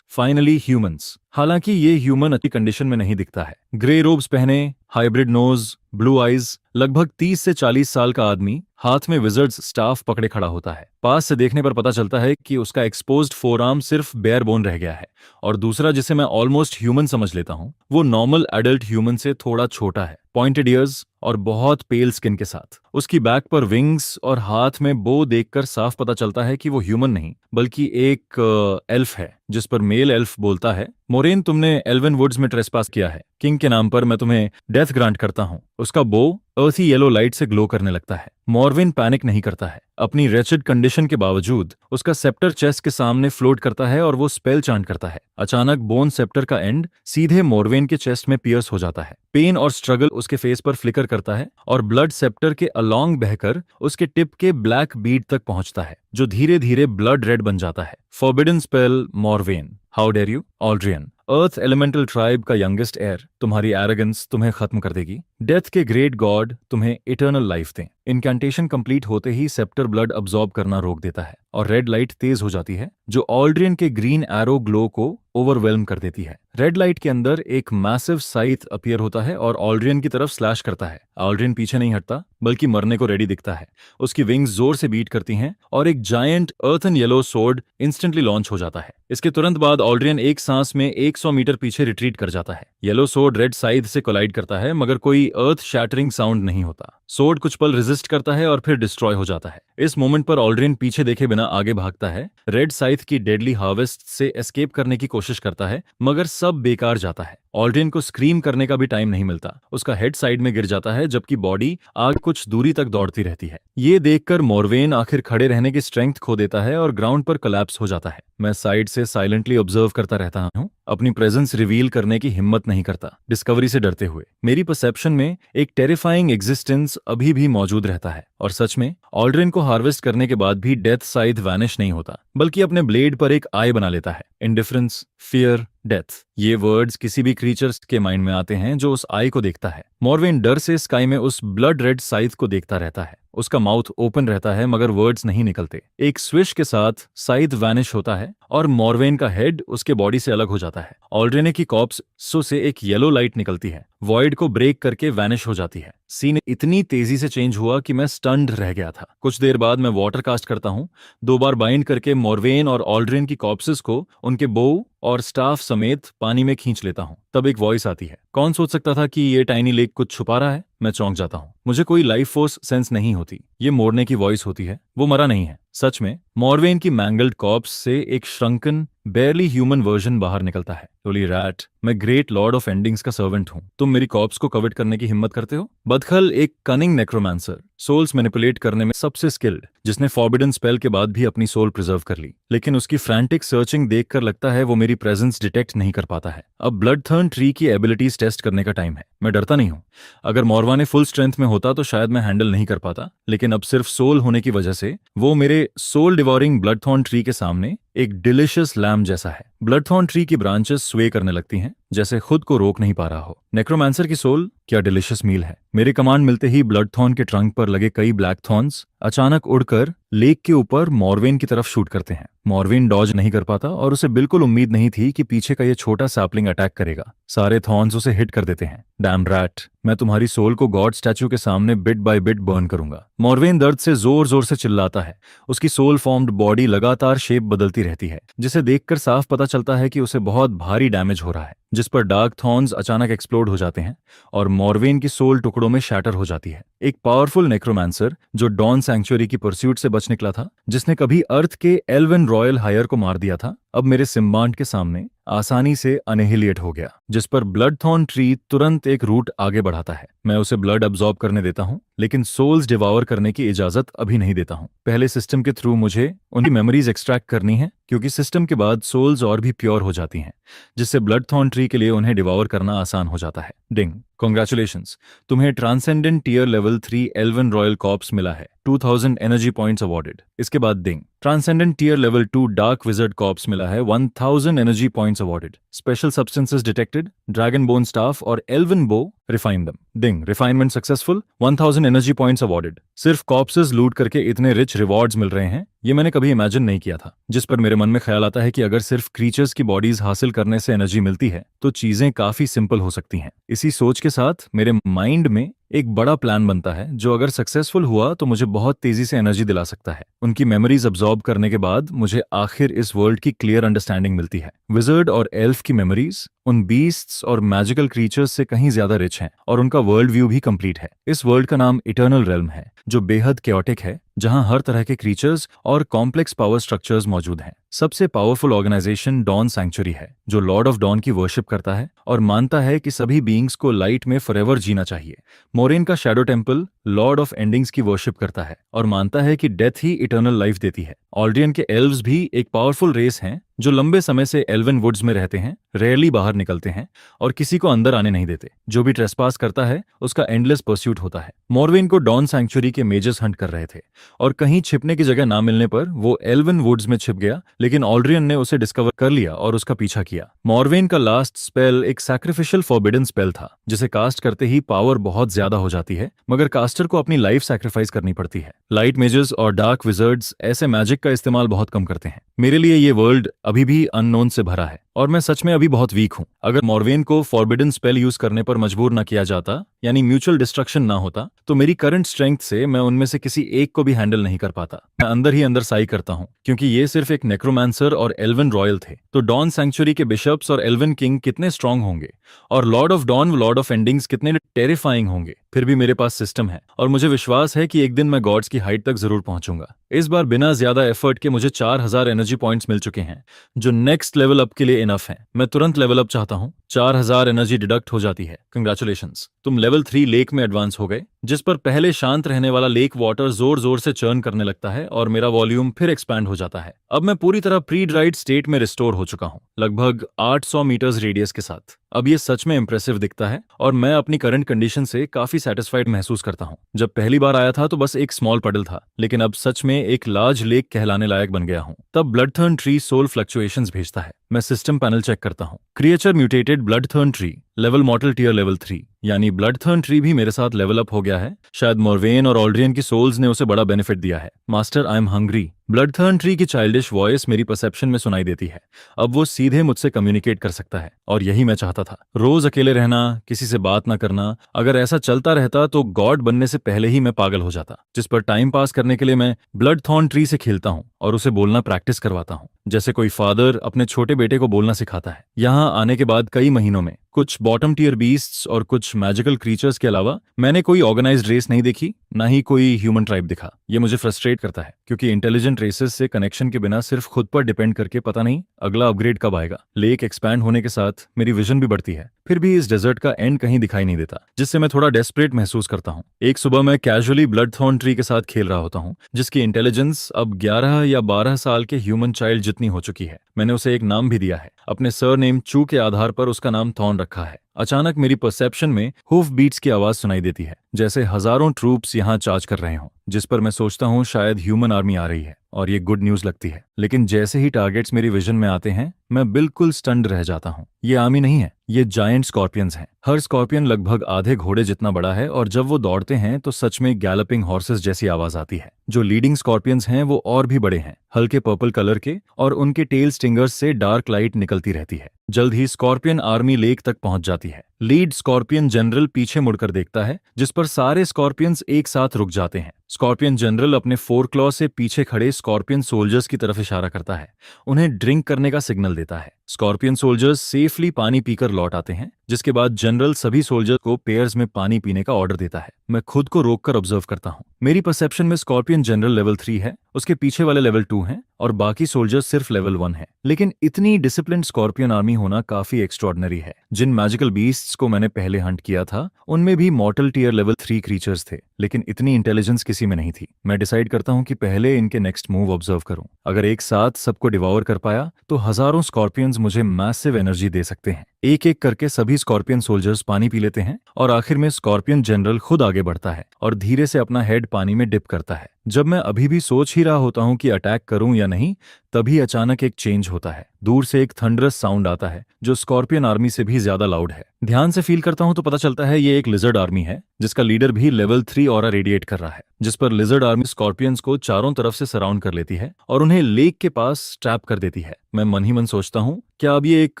फाइनली ह्यूमंस। हालांकि ये ह्यूमन अच्छी कंडीशन में नहीं दिखता है। ग्रे रोब्स पहने, हाइब्रिड नोज, ब्लू आईज, लगभग 30 से 40 साल का आदमी हाथ में विजर्ड्स स्टाफ पकड़े खड़ा होता है। पास से देखने पर पता चलता है कि उसका एक्सपोज्ड फोरआर्म सिर्फ बेयर बोन रह गया है और दूसरा, जिसे मैं ऑलमोस्ट ह्यूमन समझ लेता हूँ, वो नॉर्मल एडल्ट ह्यूमन से थोड़ा छोटा है, पॉइंटेड ईयर्स और बहुत पेल स्किन के साथ। उसकी बैक पर विंग्स और हाथ में बो देखकर साफ पता चलता है कि वो ह्यूमन नहीं बल्कि एक एल्फ है, जिस पर मेल एल्फ बोलता है, मोरेन, तुमने एल्वन वुड्स में ट्रेसपास किया है। किंग के नाम पर मैं तुम्हें डेथ ग्रांट करता हूँ। उसका बो अर्थी येलो लाइट से ग्लो करने लगता है। मॉर्विन पैनिक नहीं करता है। अपनी रेचेड कंडीशन के बावजूद उसका सेप्टर चेस्ट के सामने फ्लोट करता है और वो स्पेल चांट करता है। अचानक बोन सेप्टर का एंड सीधे मॉर्वेन के चेस्ट में पियर्स हो जाता है। पेन और स्ट्रगल उसके फेस पर फ्लिकर करता है और ब्लड सेप्टर के अलोंग बहकर उसके टिप के ब्लैक बीड तक पहुंचता है, जो धीरे धीरे ब्लड रेड बन जाता है। Forbidden spell Morwen, how dare you, Aldrian, earth elemental tribe का यंगेस्ट एयर, तुम्हारी एरोगेंस तुम्हें खत्म कर देगी। डेथ के ग्रेट गॉड तुम्हें इटर्नल लाइफ दें। इनकैंटेशन कंप्लीट होते ही सेप्टर ब्लड अब्सॉर्ब करना रोक देता है और रेड लाइट तेज हो जाती है, जो ऑल्ड्रियन के ग्रीन एरो ग्लो को ओवरवेल्म कर देती है। रेड लाइट के अंदर एक मैसिव साइथ अपीयर होता है और ऑल्ड्रियन की तरफ स्लैश करता है। ऑल्ड्रियन पीछे नहीं हटता बल्कि मरने को रेडी दिखता है। उसकी विंग्स जोर से बीट करती हैं और एक giant earthen yellow sword instantly launch हो जाता है। इसके तुरंत बाद ऑल्ड्रियन एक सांस में 100 मीटर पीछे रिट्रीट कर जाता है। येलो सोर्ड रेड साइथ से कोलाइड करता है, मगर कोई अर्थ शैटरिंग साउंड नहीं होता। सोर्ड कुछ पल रेजिस्ट करता है और फिर डिस्ट्रॉय हो जाता है। इस मोमेंट पर ऑल्ड्रियन पीछे देखे बिना आगे भागता है। रेड साइथ की डेडली हार्वेस्ट से एस्केप करने की कोशिश करता है, मगर सब बेकार जाता है। ऑल्ड्रियन को स्क्रीम करने का भी टाइम नहीं मिलता। उसका हेड साइड में गिर जाता है जबकि बॉडी आगे कुछ दूरी तक दौड़ती रहती है। ये देखकर मोरवेन आखिर खड़े रहने की स्ट्रेंथ खो देता है और ग्राउंड पर कोलैप्स हो जाता है। मैं साइड से साइलेंटली ऑब्जर्व करता रहता हूँ, अपनी प्रेजेंस रिवील करने की हिम्मत नहीं करता, डिस्कवरी से डरते हुए। मेरी परसेप्शन में एक टेरिफाइंग एग्जिस्टेंस अभी भी मौजूद रहता है और सच में ऑल्ड्रियन को हार्वेस्ट करने के बाद भी डेथ साइथ वैनिश नहीं होता, बल्कि अपने ब्लेड पर एक आई बना लेता है। इंडिफरेंस, फियर, डेथ, ये वर्ड्स किसी भी क्रीचर्स के माइंड में आते हैं जो उस आई को देखता है। मोरवेन डर से स्काई में उस ब्लड रेड साइथ को देखता रहता है। उसका माउथ ओपन रहता है मगर वर्ड्स नहीं निकलते। एक स्विश के साथ साइथ वैनिश होता है और मोरवेन का हेड उसके बॉडी से अलग हो जाता है। ऑल्ड्रियन की कॉर्प्स से एक येलो लाइट निकलती है, वॉइड को ब्रेक करके वैनिश हो जाती है। सीन इतनी तेजी से चेंज हुआ कि मैं स्टन्ड रह गया था। कुछ देर बाद मैं वाटर कास्ट करता हूँ, 2 बार बाइंड करके मोरवेन और ऑल्ड्रियन की कॉर्प्सेस को उनके बो और स्टाफ समेत पानी में खींच लेता हूँ। तब एक वॉइस आती है। कौन सोच सकता था कि ये टाइनी लेक कुछ छुपा रहा है? मैं चौंक जाता हूँ। मुझे कोई लाइफ फोर्स सेंस नहीं होती। ये मोड़ने की वॉइस होती है। वो मरा नहीं है। सच में मोरवेन की मैंगल्ड कॉर्प्स से एक श्रंकन बेयरली ह्यूमन वर्जन बाहर निकलता है। होली रैट, मैं ग्रेट लॉर्ड ऑफ एंडिंग्स का सर्वेंट हूँ। तुम मेरी कॉर्प्स को कविट करने की हिम्मत करते हो? बदखल एक कनिंग नेक्रोमांसर, सोल्स मैनिपुलेट करने में सबसे स्किल्ड, जिसने फॉरबिडन स्पेल के बाद भी अपनी सोल प्रिजर्व कर ली। लेकिन उसकी फ्रैंटिक सर्चिंग देखकर लगता है वो मेरी प्रेजेंस डिटेक्ट नहीं कर पाता है। अब ब्लडथर्न ट्री की एबिलिटीज टेस्ट करने का टाइम है। मैं डरता नहीं हूँ। अगर मोरवा ने फुल स्ट्रेंथ में होता तो शायद मैं हैंडल नहीं कर पाता, लेकिन अब सिर्फ सोल होने की वजह से वो मेरे सोल डिवोरिंग ब्लडथॉर्न ट्री के सामने एक डिलिशियस लैम जैसा है। ब्लडथॉर्न ट्री की ब्रांचेस स्वे करने लगती हैं, जैसे खुद को रोक नहीं पा रहा हो। नेक्रोमांसर की सोल क्या डिलिशियस मील है। मेरे कमांड मिलते ही ब्लडथॉर्न के ट्रंक पर लगे कई ब्लैक थॉर्न्स अचानक उड़कर लेक के ऊपर मोरवेन की तरफ शूट करते हैं। मोरवेन डॉज नहीं कर पाता और उसे बिल्कुल उम्मीद नहीं थी कि पीछे का ये छोटा सैपलिंग अटैक करेगा। सारे थॉर्न्स उसे हिट कर देते हैं। डैम रैट, मैं तुम्हारी सोल को गॉड स्टैचू के सामने बिट बाय बिट बर्न करूंगा। मोरवेन दर्द से जोर जोर से चिल्लाता है। उसकी सोल फॉर्म्ड बॉडी लगातार शेप बदलती रहती है, जिसे देखकर साफ पता चलता है कि उसे बहुत भारी डैमेज हो रहा है, जिस पर डार्क थॉर्न्स अचानक एक्सप्लोड हो जाते हैं और मोरवेन की सोल टुकड़ों में शैटर हो जाती है। एक पावरफुल नेक्रोमांसर जो डॉन सैंक्चुअरी की परस्यूट से बच निकला था, जिसने कभी अर्थ के एल्वन रॉयल हायर को मार दिया था, अब मेरे सिम्बांट के सामने आसानी से अनहिलिएट हो गया, जिस पर ब्लडथॉर्न ट्री तुरंत एक रूट आगे बढ़ाता है। मैं उसे ब्लड अब्सॉर्ब करने देता हूं, लेकिन सोल्स डिवावर करने की इजाजत अभी नहीं देता हूं। पहले सिस्टम के थ्रू मुझे उनकी मेमोरीज एक्सट्रैक्ट करनी है, क्योंकि सिस्टम के बाद सोल्स और भी प्योर हो जाती हैं, जिससे ब्लडथॉर्न ट्री के लिए उन्हें डिवावर करना आसान हो जाता है। डिंग, कॉन्ग्रेचुलेशंस, तुम्हें transcendent tier level 3 elven royal corpse मिला है। 2000 एनर्जी पॉइंट्स अवॉर्डेड। इसके बाद ding, transcendent tier level 2 dark wizard corpse मिला है। 1000 energy points awarded. Special substances detected, dragon bone staff और elven bow, refine them. Ding, refinement successful, 1000 energy points awarded. सिर्फ corpses लूट करके इतने रिच रिवॉर्ड्स मिल रहे हैं, ये मैंने कभी इमेजिन नहीं किया था। जिस पर मेरे मन में ख्याल आता है कि अगर सिर्फ क्रीचर्स की बॉडीज हासिल करने से एनर्जी मिलती है तो चीजें काफी सिंपल हो सकती हैं। इसी सोच के साथ मेरे माइंड में एक बड़ा प्लान बनता है, जो अगर सक्सेसफुल हुआ तो मुझे बहुत तेजी से एनर्जी दिला सकता है। उनकी मेमोरीज अब्सॉर्ब करने के बाद मुझे आखिर इस वर्ल्ड की क्लियर अंडरस्टैंडिंग मिलती है। विजर्ड और एल्फ की मेमोरीज उन बीस्ट्स और मैजिकल क्रीचर्स से कहीं ज्यादा रिच हैं और उनका वर्ल्ड व्यू भी कंप्लीट है। इस वर्ल्ड का नाम इटर्नल रेल्म है, जो बेहद कैओटिक है, जहां हर तरह के क्रीचर्स और कॉम्प्लेक्स पावर स्ट्रक्चर्स मौजूद हैं। सबसे पावरफुल ऑर्गेनाइजेशन डॉन सैंक्चुरी है, जो लॉर्ड ऑफ डॉन की वर्शिप करता है और मानता है कि सभी बीइंग्स को लाइट में फॉरएवर जीना चाहिए। मोरेन का shadow temple Lord of endings की वर्शिप करता है और मानता है कि डेथ ही इटर्नल लाइफ देती है। ऑल्ड्रियन के एल्व्स भी एक पावरफुल रेस हैं, जो लंबे समय से एल्वन वुड्स में रहते हैं, रेयरली बाहर निकलते हैं और किसी को अंदर आने नहीं देते। जो भी ट्रेसपास करता है उसका एंडलेस परस्यूट होता है। मोरवेन को डॉन सैंक्चुरी के मेजर्स हंट कर रहे थे और कहीं छिपने की जगह ना मिलने पर वो एल्वन वुड्स में छिप गया, लेकिन ऑल्ड्रियन ने उसे डिस्कवर कर लिया और उसका पीछा किया। मोरवेन का लास्ट स्पेल एक सैक्रिफिशियल फॉरबिडन स्पेल था, जिसे कास्ट करते ही पावर बहुत ज्यादा हो जाती है, मगर कास्टर को अपनी लाइफ सैक्रिफाइस करनी पड़ती है। लाइट मेजर्स और डार्क विजर्ड्स ऐसे मैजिक का इस्तेमाल बहुत कम करते हैं। मेरे लिए ये वर्ल्ड अभी भी अननोन से भरा है और मैं सच में अभी बहुत वीक हूं। अगर मोरवेन को फॉरबिडन स्पेल यूज करने पर मजबूर न किया जाता, यानी म्यूचुअल डिस्ट्रक्शन ना होता, तो मेरी करंट स्ट्रेंथ से मैं उनमें से किसी एक को भी हैंडल नहीं कर पाता। मैं अंदर ही अंदर साई करता हूं, क्योंकि ये सिर्फ एक नेक्रोमांसर और एल्वन रॉयल थे, तो डॉन सैंक्चुरी के बिशप्स और एल्वन किंग कितने स्ट्रांग होंगे और lord of dawn, lord of endings कितने टेरिफाइंग होंगे। फिर भी मेरे पास सिस्टम है और मुझे विश्वास है कि एक दिन मैं गॉड्स की हाइट तक जरूर पहुंचूंगा। इस बार बिना ज्यादा एफर्ट के मुझे 4000 एनर्जी पॉइंट्स मिल चुके हैं, जो नेक्स्ट लेवल अप के लिए इनफ है। मैं तुरंत लेवल अप चाहता हूँ। 4000 एनर्जी डिडक्ट हो जाती है। कंग्रेचुलेशंस, तुम लेवल 3 लेक में एडवांस हो गए, जिस पर पहले शांत रहने वाला लेक वाटर जोर जोर से चर्न करने लगता है और मेरा वॉल्यूम फिर एक्सपैंड हो जाता है। अब मैं पूरी तरह प्री ड्राइड स्टेट में रिस्टोर हो चुका हूँ, लगभग 800 मीटर्स रेडियस के साथ। अब ये सच में इंप्रेसिव दिखता है और मैं अपनी करंट कंडीशन से काफी सेटिस्फाइड महसूस करता हूँ। जब पहली बार आया था तो बस एक स्मॉल पडल था, लेकिन अब सच में एक लार्ज लेक कहलाने लायक बन गया हूँ। तब ब्लडथर्न ट्री सोल फ्लक्चुएशंस भेजता है। मैं सिस्टम पैनल चेक करता हूँ। Creature mutated bloodthorn tree, level mortal tier level 3, यानी ब्लडथर्न ट्री भी मेरे साथ लेवल अप हो गया है। शायद मोरवेन और ऑल्ड्रियन की सोल्स ने उसे बड़ा बेनिफिट दिया है। Master, I am hungry. Bloodthorn tree की चाइल्डिश वॉइस मेरी परसेप्शन में सुनाई देती है। अब वो सीधे मुझसे कम्युनिकेट कर सकता है और यही मैं चाहता था। रोज अकेले रहना, किसी से बात ना करना, अगर ऐसा चलता रहता तो गॉड बनने से पहले ही मैं पागल हो जाता। जिस पर टाइम पास करने के लिए मैं ब्लडथॉर्न ट्री से खेलता हूँ और उसे बोलना प्रैक्टिस करवाता हूँ, जैसे कोई फादर अपने छोटे बेटे को बोलना सिखाता है। यहाँ आने के बाद कई महीनों में कुछ बॉटम टियर बीस्ट्स और कुछ मैजिकल क्रीचर्स के अलावा मैंने कोई ऑर्गेनाइज्ड रेस नहीं देखी, ना ही कोई ह्यूमन ट्राइब दिखा। ये मुझे फ्रस्ट्रेट करता है, क्योंकि इंटेलिजेंट रेसेस से कनेक्शन के बिना सिर्फ खुद पर डिपेंड करके पता नहीं अगला अपग्रेड कब आएगा। लेक एक्सपैंड होने के साथ मेरी विजन भी बढ़ती है, फिर भी इस डेजर्ट का एंड कहीं दिखाई नहीं देता, जिससे मैं थोड़ा डेस्परेट महसूस करता हूँ। एक सुबह मैं कैजुअली ब्लडथॉर्न ट्री के साथ खेल रहा होता हूँ, जिसकी इंटेलिजेंस अब 11 या 12 साल के ह्यूमन चाइल्ड जितनी हो चुकी है। मैंने उसे एक नाम भी दिया है, अपने सरनेम चू के आधार पर उसका नाम थॉर्न रखा है। अचानक मेरी परसेप्शन में हूफ बीट्स की आवाज सुनाई देती है, जैसे हजारों ट्रूप्स यहाँ चार्ज कर रहे हों, जिस पर मैं सोचता हूँ शायद ह्यूमन आर्मी आ रही है और ये गुड न्यूज लगती है। लेकिन जैसे ही टारगेट्स मेरी विजन में आते हैं, मैं बिल्कुल स्टन्ड रह जाता हूँ। ये आर्मी नहीं है, ये जायंट स्कॉर्पियंस हैं। हर स्कॉर्पियन लगभग आधे घोड़े जितना बड़ा है और जब वो दौड़ते हैं तो सच में गैलपिंग हॉर्सेस जैसी आवाज आती है। जो लीडिंग स्कॉर्पियंस हैं वो और भी बड़े हैं, हल्के पर्पल कलर के, और उनके टेल स्टिंगर्स से डार्क लाइट निकलती रहती है। जल्द ही स्कॉर्पियन आर्मी लेक तक पहुंच जाती है। लीड स्कॉर्पियन जनरल पीछे मुड़कर देखता है, जिस पर सारे स्कॉर्पियंस एक साथ रुक जाते हैं। स्कॉर्पियन जनरल अपने 4 क्लॉ से पीछे खड़े स्कॉर्पियन सोल्जर्स की तरफ इशारा करता है, उन्हें ड्रिंक करने का सिग्नल देता है। स्कॉर्पियन सोल्जर्स सेफली पानी पीकर लौट आते हैं, जिसके बाद जनरल सभी सोल्जर्स को पेयर्स में पानी पीने का ऑर्डर देता है। मैं खुद को रोककर ऑब्जर्व करता हूँ। मेरी परसेप्शन में स्कॉर्पियन जनरल लेवल 3 है, उसके पीछे वाले लेवल 2 हैं और बाकी सोल्जर्स सिर्फ लेवल 1 है। लेकिन इतनी डिसिप्लिन्ड स्कॉर्पियन आर्मी होना काफी एक्स्ट्रॉर्डिनरी है। जिन मैजिकल बीस्ट्स को मैंने पहले हंट किया था, उनमें भी मॉर्टल टियर लेवल 3 क्रीचर्स थे, लेकिन इतनी इंटेलिजेंस किसी में नहीं थी। मैं डिसाइड करता हूँ कि पहले इनके नेक्स्ट मूव ऑब्जर्व करूं। अगर एक साथ सबको डिवॉर कर पाया तो हजारों स्कॉर्पियंस मुझे मैसिव एनर्जी दे सकते हैं। एक एक करके सभी स्कॉर्पियन सोल्जर्स पानी पी लेते हैं और आखिर में स्कॉर्पियन जनरल खुद आगे बढ़ता है और धीरे से अपना हेड पानी में डिप करता है। जब मैं अभी भी सोच ही रहा होता हूं कि अटैक करूं या नहीं, तभी अचानक एक चेंज होता है। दूर से एक थंडरस साउंड आता है, जो स्कॉर्पियन आर्मी से भी ज्यादा लाउड है। ध्यान से फील करता हूं तो पता चलता है ये एक लिजर्ड आर्मी है, जिसका लीडर भी लेवल 3 ऑरा रेडिएट कर रहा है, जिस पर लिजर्ड आर्मी स्कॉर्पियंस को चारों तरफ से सराउंड कर लेती है और उन्हें लेक के पास ट्रैप कर देती है। मैं मन ही मन सोचता हूँ, क्या अब ये एक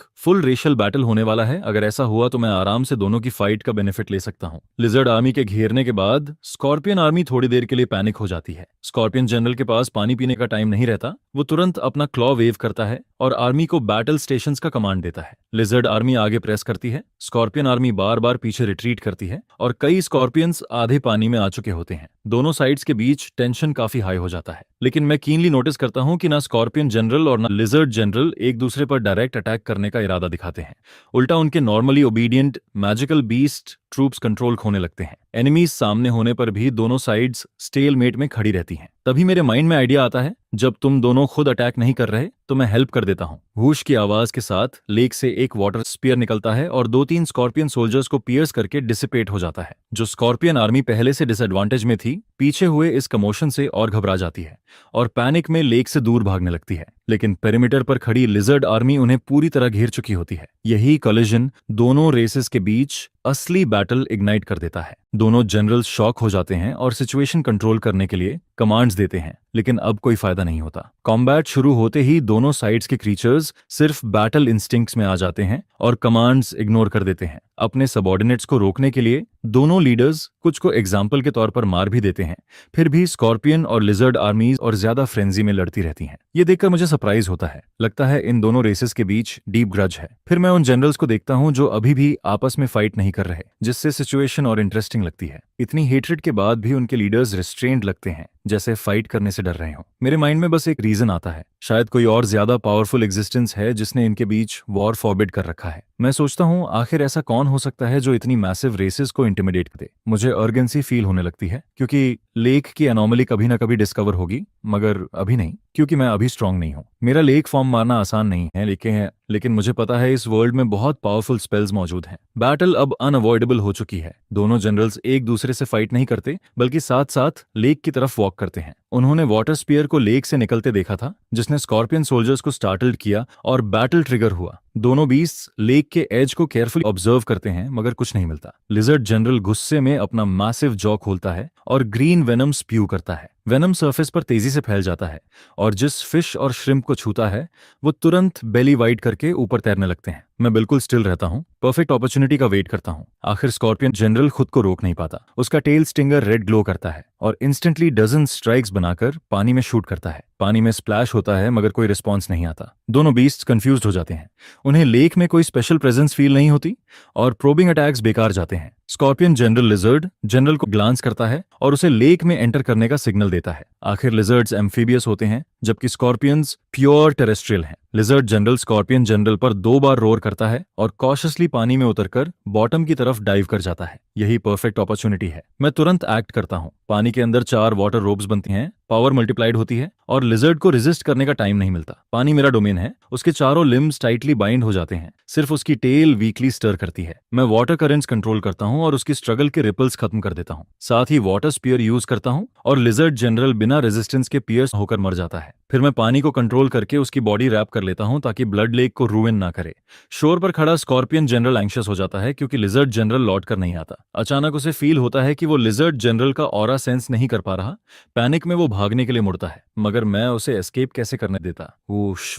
फुल रेशियल बैटल होने वाला है? अगर ऐसा हुआ तो मैं आराम से दोनों की फाइट का बेनिफिट ले सकता हूँ। लिजर्ड आर्मी के घेरने के बाद स्कॉर्पियन आर्मी थोड़ी देर के लिए पैनिक हो जाती है। स्कॉर्पियन जनरल के पास पानी पीने का टाइम नहीं रहता। वो तुरंत अपना क्लॉ वेव करता है और आर्मी को बैटल स्टेशंस का कमांड देता है। लिजर्ड आर्मी आगे प्रेस करती है, स्कॉर्पियन आर्मी बार बार पीछे रिट्रीट करती है और कई स्कॉर्पियंस आधे पानी में आ चुके होते हैं। दोनों साइड्स के बीच टेंशन काफी हाई हो जाता है, लेकिन मैं कीनली नोटिस करता हूं कि ना स्कॉर्पियन जनरल और ना लिजर्ड जनरल एक दूसरे पर डायरेक्ट अटैक करने का इरादा दिखाते हैं। उल्टा उनके normally obedient magical beast troops control खोने लगते हैं। एनिमीज सामने होने पर भी दोनों साइड्स स्टेलमेट में खड़ी रहती हैं। तभी मेरे माइंड में आइडिया आता है, जब तुम दोनों खुद अटैक नहीं कर रहे तो मैं हेल्प कर देता हूँ। वूश की आवाज के साथ लेक से एक वाटर स्पीयर निकलता है और 2-3 स्कॉर्पियन सोल्जर्स को पियर्स करके डिसिपेट हो जाता है। जो स्कॉर्पियन आर्मी पहले से डिसएडवांटेज में थी, पीछे हुए इस कमोशन से और घबरा जाती है और पैनिक में लेक से दूर भागने लगती है। लेकिन पेरिमीटर पर खड़ी लिजर्ड आर्मी उन्हें पूरी तरह घेर चुकी होती है। यही कोलिजन दोनों रेसेस के बीच असली बैटल इग्नाइट कर देता है। दोनों जनरल शॉक हो जाते हैं और सिचुएशन कंट्रोल करने के लिए कमांड्स देते हैं, लेकिन अब कोई फायदा नहीं होता। कॉम्बैट शुरू होते ही दोनों साइड्स के क्रीचर्स सिर्फ बैटल इंस्टिंक्ट्स में आ जाते हैं और कमांड्स इग्नोर कर देते हैं। अपने सबऑर्डिनेट्स को रोकने के लिए दोनों लीडर्स कुछ को एग्जाम्पल के तौर पर मार भी देते हैं। फिर भी स्कॉर्पियन और लिजर्ड आर्मीज और ज्यादा फ्रेंजी में लड़ती रहती हैं। ये देखकर मुझे सरप्राइज होता है। लगता है इन दोनों रेसेस के बीच डीप ग्रज है। फिर मैं उन जनरल्स को देखता हूं जो अभी भी आपस में फाइट नहीं कर रहे, जिससे सिचुएशन और इंटरेस्टिंग लगती है। इतनी हेट्रेड के बाद भी उनके लीडर्स रिस्ट्रेंड लगते हैं, जैसे फाइट करने से डर रहे हो। मेरे माइंड में बस एक रीजन आता है, शायद कोई और ज्यादा पावरफुल एग्जिस्टेंस है जिसने इनके बीच वॉर फॉरबिड कर रखा है। मैं सोचता हूँ आखिर ऐसा कौन हो सकता है जो इतनी मैसिव रेसेस को इंटिमिडेट करे। मुझे अर्जेंसी फील होने लगती है क्योंकि लेक की एनॉमली कभी ना कभी डिस्कवर होगी, मगर अभी नहीं, क्योंकि मैं अभी स्ट्रांग नहीं हूँ। मेरा लेक फॉर्म मारना आसान नहीं है, लेकिन मुझे पता है इस वर्ल्ड में बहुत पावरफुल स्पेल्स मौजूद हैं। बैटल अब अनअवॉइडेबल हो चुकी है। दोनों जनरल्स एक दूसरे से फाइट नहीं करते, बल्कि साथ साथ लेक की तरफ वॉक करते हैं। उन्होंने वाटर स्पीयर को लेक से निकलते देखा था, जिसने स्कॉर्पियन सोल्जर्स को स्टार्टल्ड किया और बैटल ट्रिगर हुआ। दोनों बीस्ट लेक के एज को केयरफुली ऑब्जर्व करते हैं, मगर कुछ नहीं मिलता। लिजर्ड जनरल गुस्से में अपना मैसिव जॉ खोलता है और ग्रीन वेनम स्प्यू करता है। वेनम सरफेस पर तेजी से फैल जाता है और जिस फिश और श्रिम्प को छूता है वो तुरंत बेली वाइड करके ऊपर तैरने लगते हैं। मैं बिल्कुल स्टिल रहता हूँ, परफेक्ट अपॉर्चुनिटी का वेट करता हूँ। आखिर स्कॉर्पियन जनरल खुद को रोक नहीं पाता। उसका टेल स्टिंगर रेड ग्लो करता है और इंस्टेंटली डजन स्ट्राइक्स बनाकर पानी में शूट करता है। पानी में स्प्लैश होता है, मगर कोई रिस्पॉन्स नहीं आता। दोनों बीस्ट्स कंफ्यूज्ड हो जाते हैं। उन्हें लेक में कोई स्पेशल प्रेजेंस फील नहीं होती और प्रोबिंग अटैक्स बेकार जाते हैं। स्कॉर्पियन जनरल लिजर्ड जनरल को ग्लांस करता है और उसे लेक में एंटर करने का सिग्नल देता है। आखिर लिजर्ड्स एम्फीबियस होते हैं, जबकि स्कॉर्पियंस प्योर टेरेस्ट्रियल हैं। लिजर्ड जनरल स्कॉर्पियन जनरल पर 2 बार रोर करता है और कॉशियसली पानी में उतरकर बॉटम की तरफ डाइव कर जाता है। यही परफेक्ट अपॉर्चुनिटी है। मैं तुरंत एक्ट करता हूँ। पानी के अंदर 4 वाटर रोब्स बनती हैं, पावर मल्टीप्लाइड होती है और लिजर्ड को रेजिस्ट करने का टाइम नहीं मिलता। पानी मेरा डोमेन है। उसके चारों लिम्स टाइटली बाइंड हो जाते हैं, सिर्फ उसकी टेल वीकली स्टर करती है। मैं वाटर करेंट्स कंट्रोल करता हूँ और उसकी स्ट्रगल के रिपल्स खत्म कर देता हूँ। साथ ही वाटर स्पीयर यूज करता हूँ और लिजर्ड जनरल बिना रेजिस्टेंस के पियर्स होकर मर जाता है। फिर मैं पानी को कंट्रोल करके उसकी बॉडी रैप कर लेता हूं ताकि ब्लड लेक को रूइन ना करे। शोर पर खड़ा स्कॉर्पियन जनरल एंग्शियस हो जाता है क्योंकि लिजर्ड जनरल लौट कर नहीं आता। अचानक उसे फील होता है कि वो लिजर्ड जनरल का ऑरा सेंस नहीं कर पा रहा। पैनिक में वो भागने के लिए मुड़ता है, मगर मैं उसे एस्केप कैसे करने देता।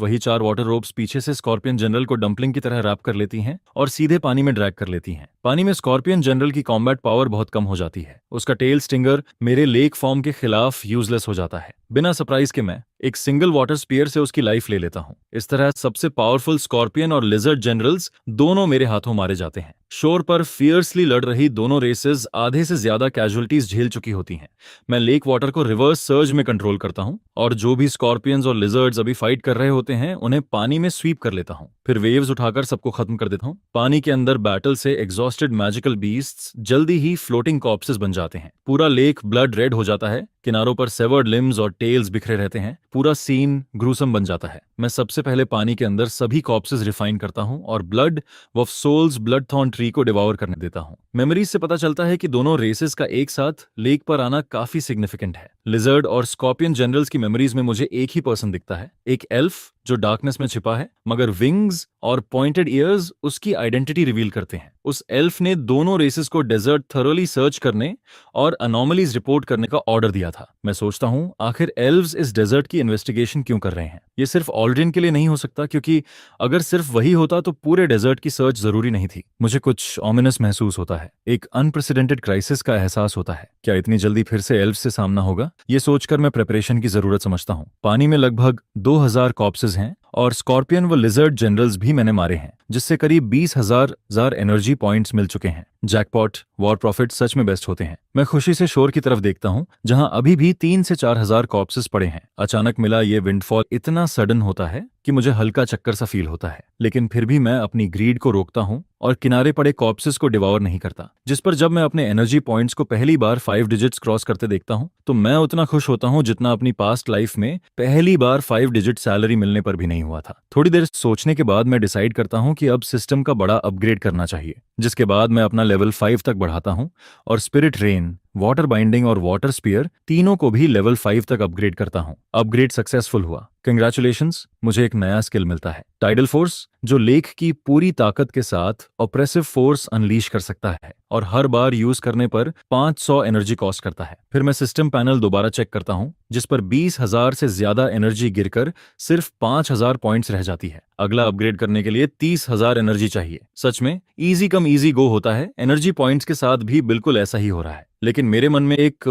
वही 4 वाटर रोप्स पीछे से स्कॉर्पियन जनरल को डंपलिंग की तरह रैप कर लेती हैं और सीधे पानी में ड्रैग कर लेती हैं। पानी में स्कॉर्पियन जनरल की कॉम्बैट पावर बहुत कम हो जाती है। उसका टेल स्टिंगर मेरे लेक फॉर्म के खिलाफ यूजलेस हो जाता है। बिना सरप्राइज के मैं एक सिंगल वाटर स्पीयर से उसकी लाइफ ले लेता हूं। इस तरह सबसे पावरफुल स्कॉर्पियन और लिजर्ड जनरल्स दोनों मेरे हाथों मारे जाते हैं। शोर पर फियर्सली लड़ रही दोनों रेसेस आधे से ज्यादा कैजुअलिटीज झेल चुकी होती हैं। मैं लेक वाटर को रिवर्स सर्ज में कंट्रोल करता हूं और जो भी स्कॉर्पियंस और लिजर्ड्स अभी फाइट कर रहे होते हैं उन्हें पानी में स्वीप कर लेता हूं। फिर वेव्स उठाकर सबको खत्म कर देता हूं। पानी के अंदर बैटल से एग्जॉस्टेड मैजिकल बीस्ट्स जल्दी ही फ्लोटिंग कॉर्प्सेस बन जाते हैं। पूरा लेक ब्लड रेड हो जाता है। किनारों पर सेवर्ड लिम्स और टेल्स बिखरे रहते हैं। पूरा सीन ग्रूसम बन जाता है। मैं सबसे पहले पानी के अंदर सभी कॉर्प्सेस रिफाइन करता हूं और blood of souls blood thorn tree को डिवॉर करने देता हूं। मेमोरीज से पता चलता है कि दोनों रेसेस का एक साथ लेक पर आना काफी सिग्निफिकेंट है। लिजर्ड और स्कॉर्पियन जनरल्स की मेमोरीज में मुझे एक ही पर्सन दिखता है, एक एल्फ जो डार्कनेस में छिपा है, मगर विंग्स और पॉइंटेड ईयर्स उसकी आइडेंटिटी रिवील करते हैं। उस एल्फ ने दोनों रेसेस को डेजर्ट थरोली सर्च करने और अनोमलीज रिपोर्ट करने का ऑर्डर दिया था। मैं सोचता हूं आखिर एल्व्स इस डेजर्ट की इन्वेस्टिगेशन क्यों कर रहे हैं। ये सिर्फ ऑल्ड्रिन के लिए नहीं हो सकता, क्योंकि अगर सिर्फ वही होता तो पूरे डेजर्ट की सर्च जरूरी नहीं थी। मुझे कुछ ऑमिनस महसूस होता है। एक अनप्रेसिडेंटेड क्राइसिस का एहसास होता है। क्या इतनी जल्दी फिर से एल्व्स से सामना होगा? ये सोचकर मैं प्रिपरेशन की जरूरत समझता हूँ। पानी में लगभग 2000 कॉर्प्सेस हैं और स्कॉर्पियन व लिजर्ड जनरल्स भी मैंने मारे हैं, जिससे करीब 20,000 एनर्जी पॉइंट्स मिल चुके हैं। जैकपॉट वॉर प्रॉफिट सच में बेस्ट होते हैं। मैं खुशी से शोर की तरफ देखता हूँ, जहां अभी भी 3 से 4,000 कॉर्प्सेस पड़े हैं। अचानक मिला ये विंडफॉल इतना सडन होता है कि मुझे हल्का चक्कर सा फील होता है, लेकिन फिर भी मैं अपनी ग्रीड को रोकता हूँ और किनारे पड़े कॉर्प्सेस को डिवॉर नहीं करता। जिस पर जब मैं अपने एनर्जी पॉइंट्स को पहली बार 5 डिजिट्स क्रॉस करते देखता हूँ तो मैं उतना खुश होता हूँ जितना अपनी पास्ट लाइफ में पहली बार 5 डिजिट सैलरी मिलने पर भी नहीं हुआ था। थोड़ी देर सोचने के बाद मैं डिसाइड करता हूँ कि अब सिस्टम का बड़ा अपग्रेड करना चाहिए, जिसके बाद मैं अपना लेवल 5 तक बढ़ाता हूँ और स्पिरिट रेन, वाटर बाइंडिंग और वाटर स्पीयर तीनों को भी लेवल 5 तक अपग्रेड करता हूँ। अपग्रेड सक्सेसफुल हुआ। कंग्रेचुलेशंस, मुझे एक नया स्किल मिलता है, टाइडल फोर्स, जो लेक की पूरी ताकत के साथ ऑप्रेसिव फोर्स अनलीश कर सकता है और हर बार यूज करने पर 500 एनर्जी कॉस्ट करता है। फिर मैं सिस्टम पैनल दोबारा चेक करता हूँ, जिस पर 20,000 से ज्यादा एनर्जी गिरकर सिर्फ 5,000 पॉइंट्स रह जाती है। अगला अपग्रेड करने के लिए 30,000 एनर्जी चाहिए। सच में इजी कम इजी गो होता है। एनर्जी पॉइंट्स के साथ भी बिल्कुल ऐसा ही हो रहा है। लेकिन मेरे मन में एक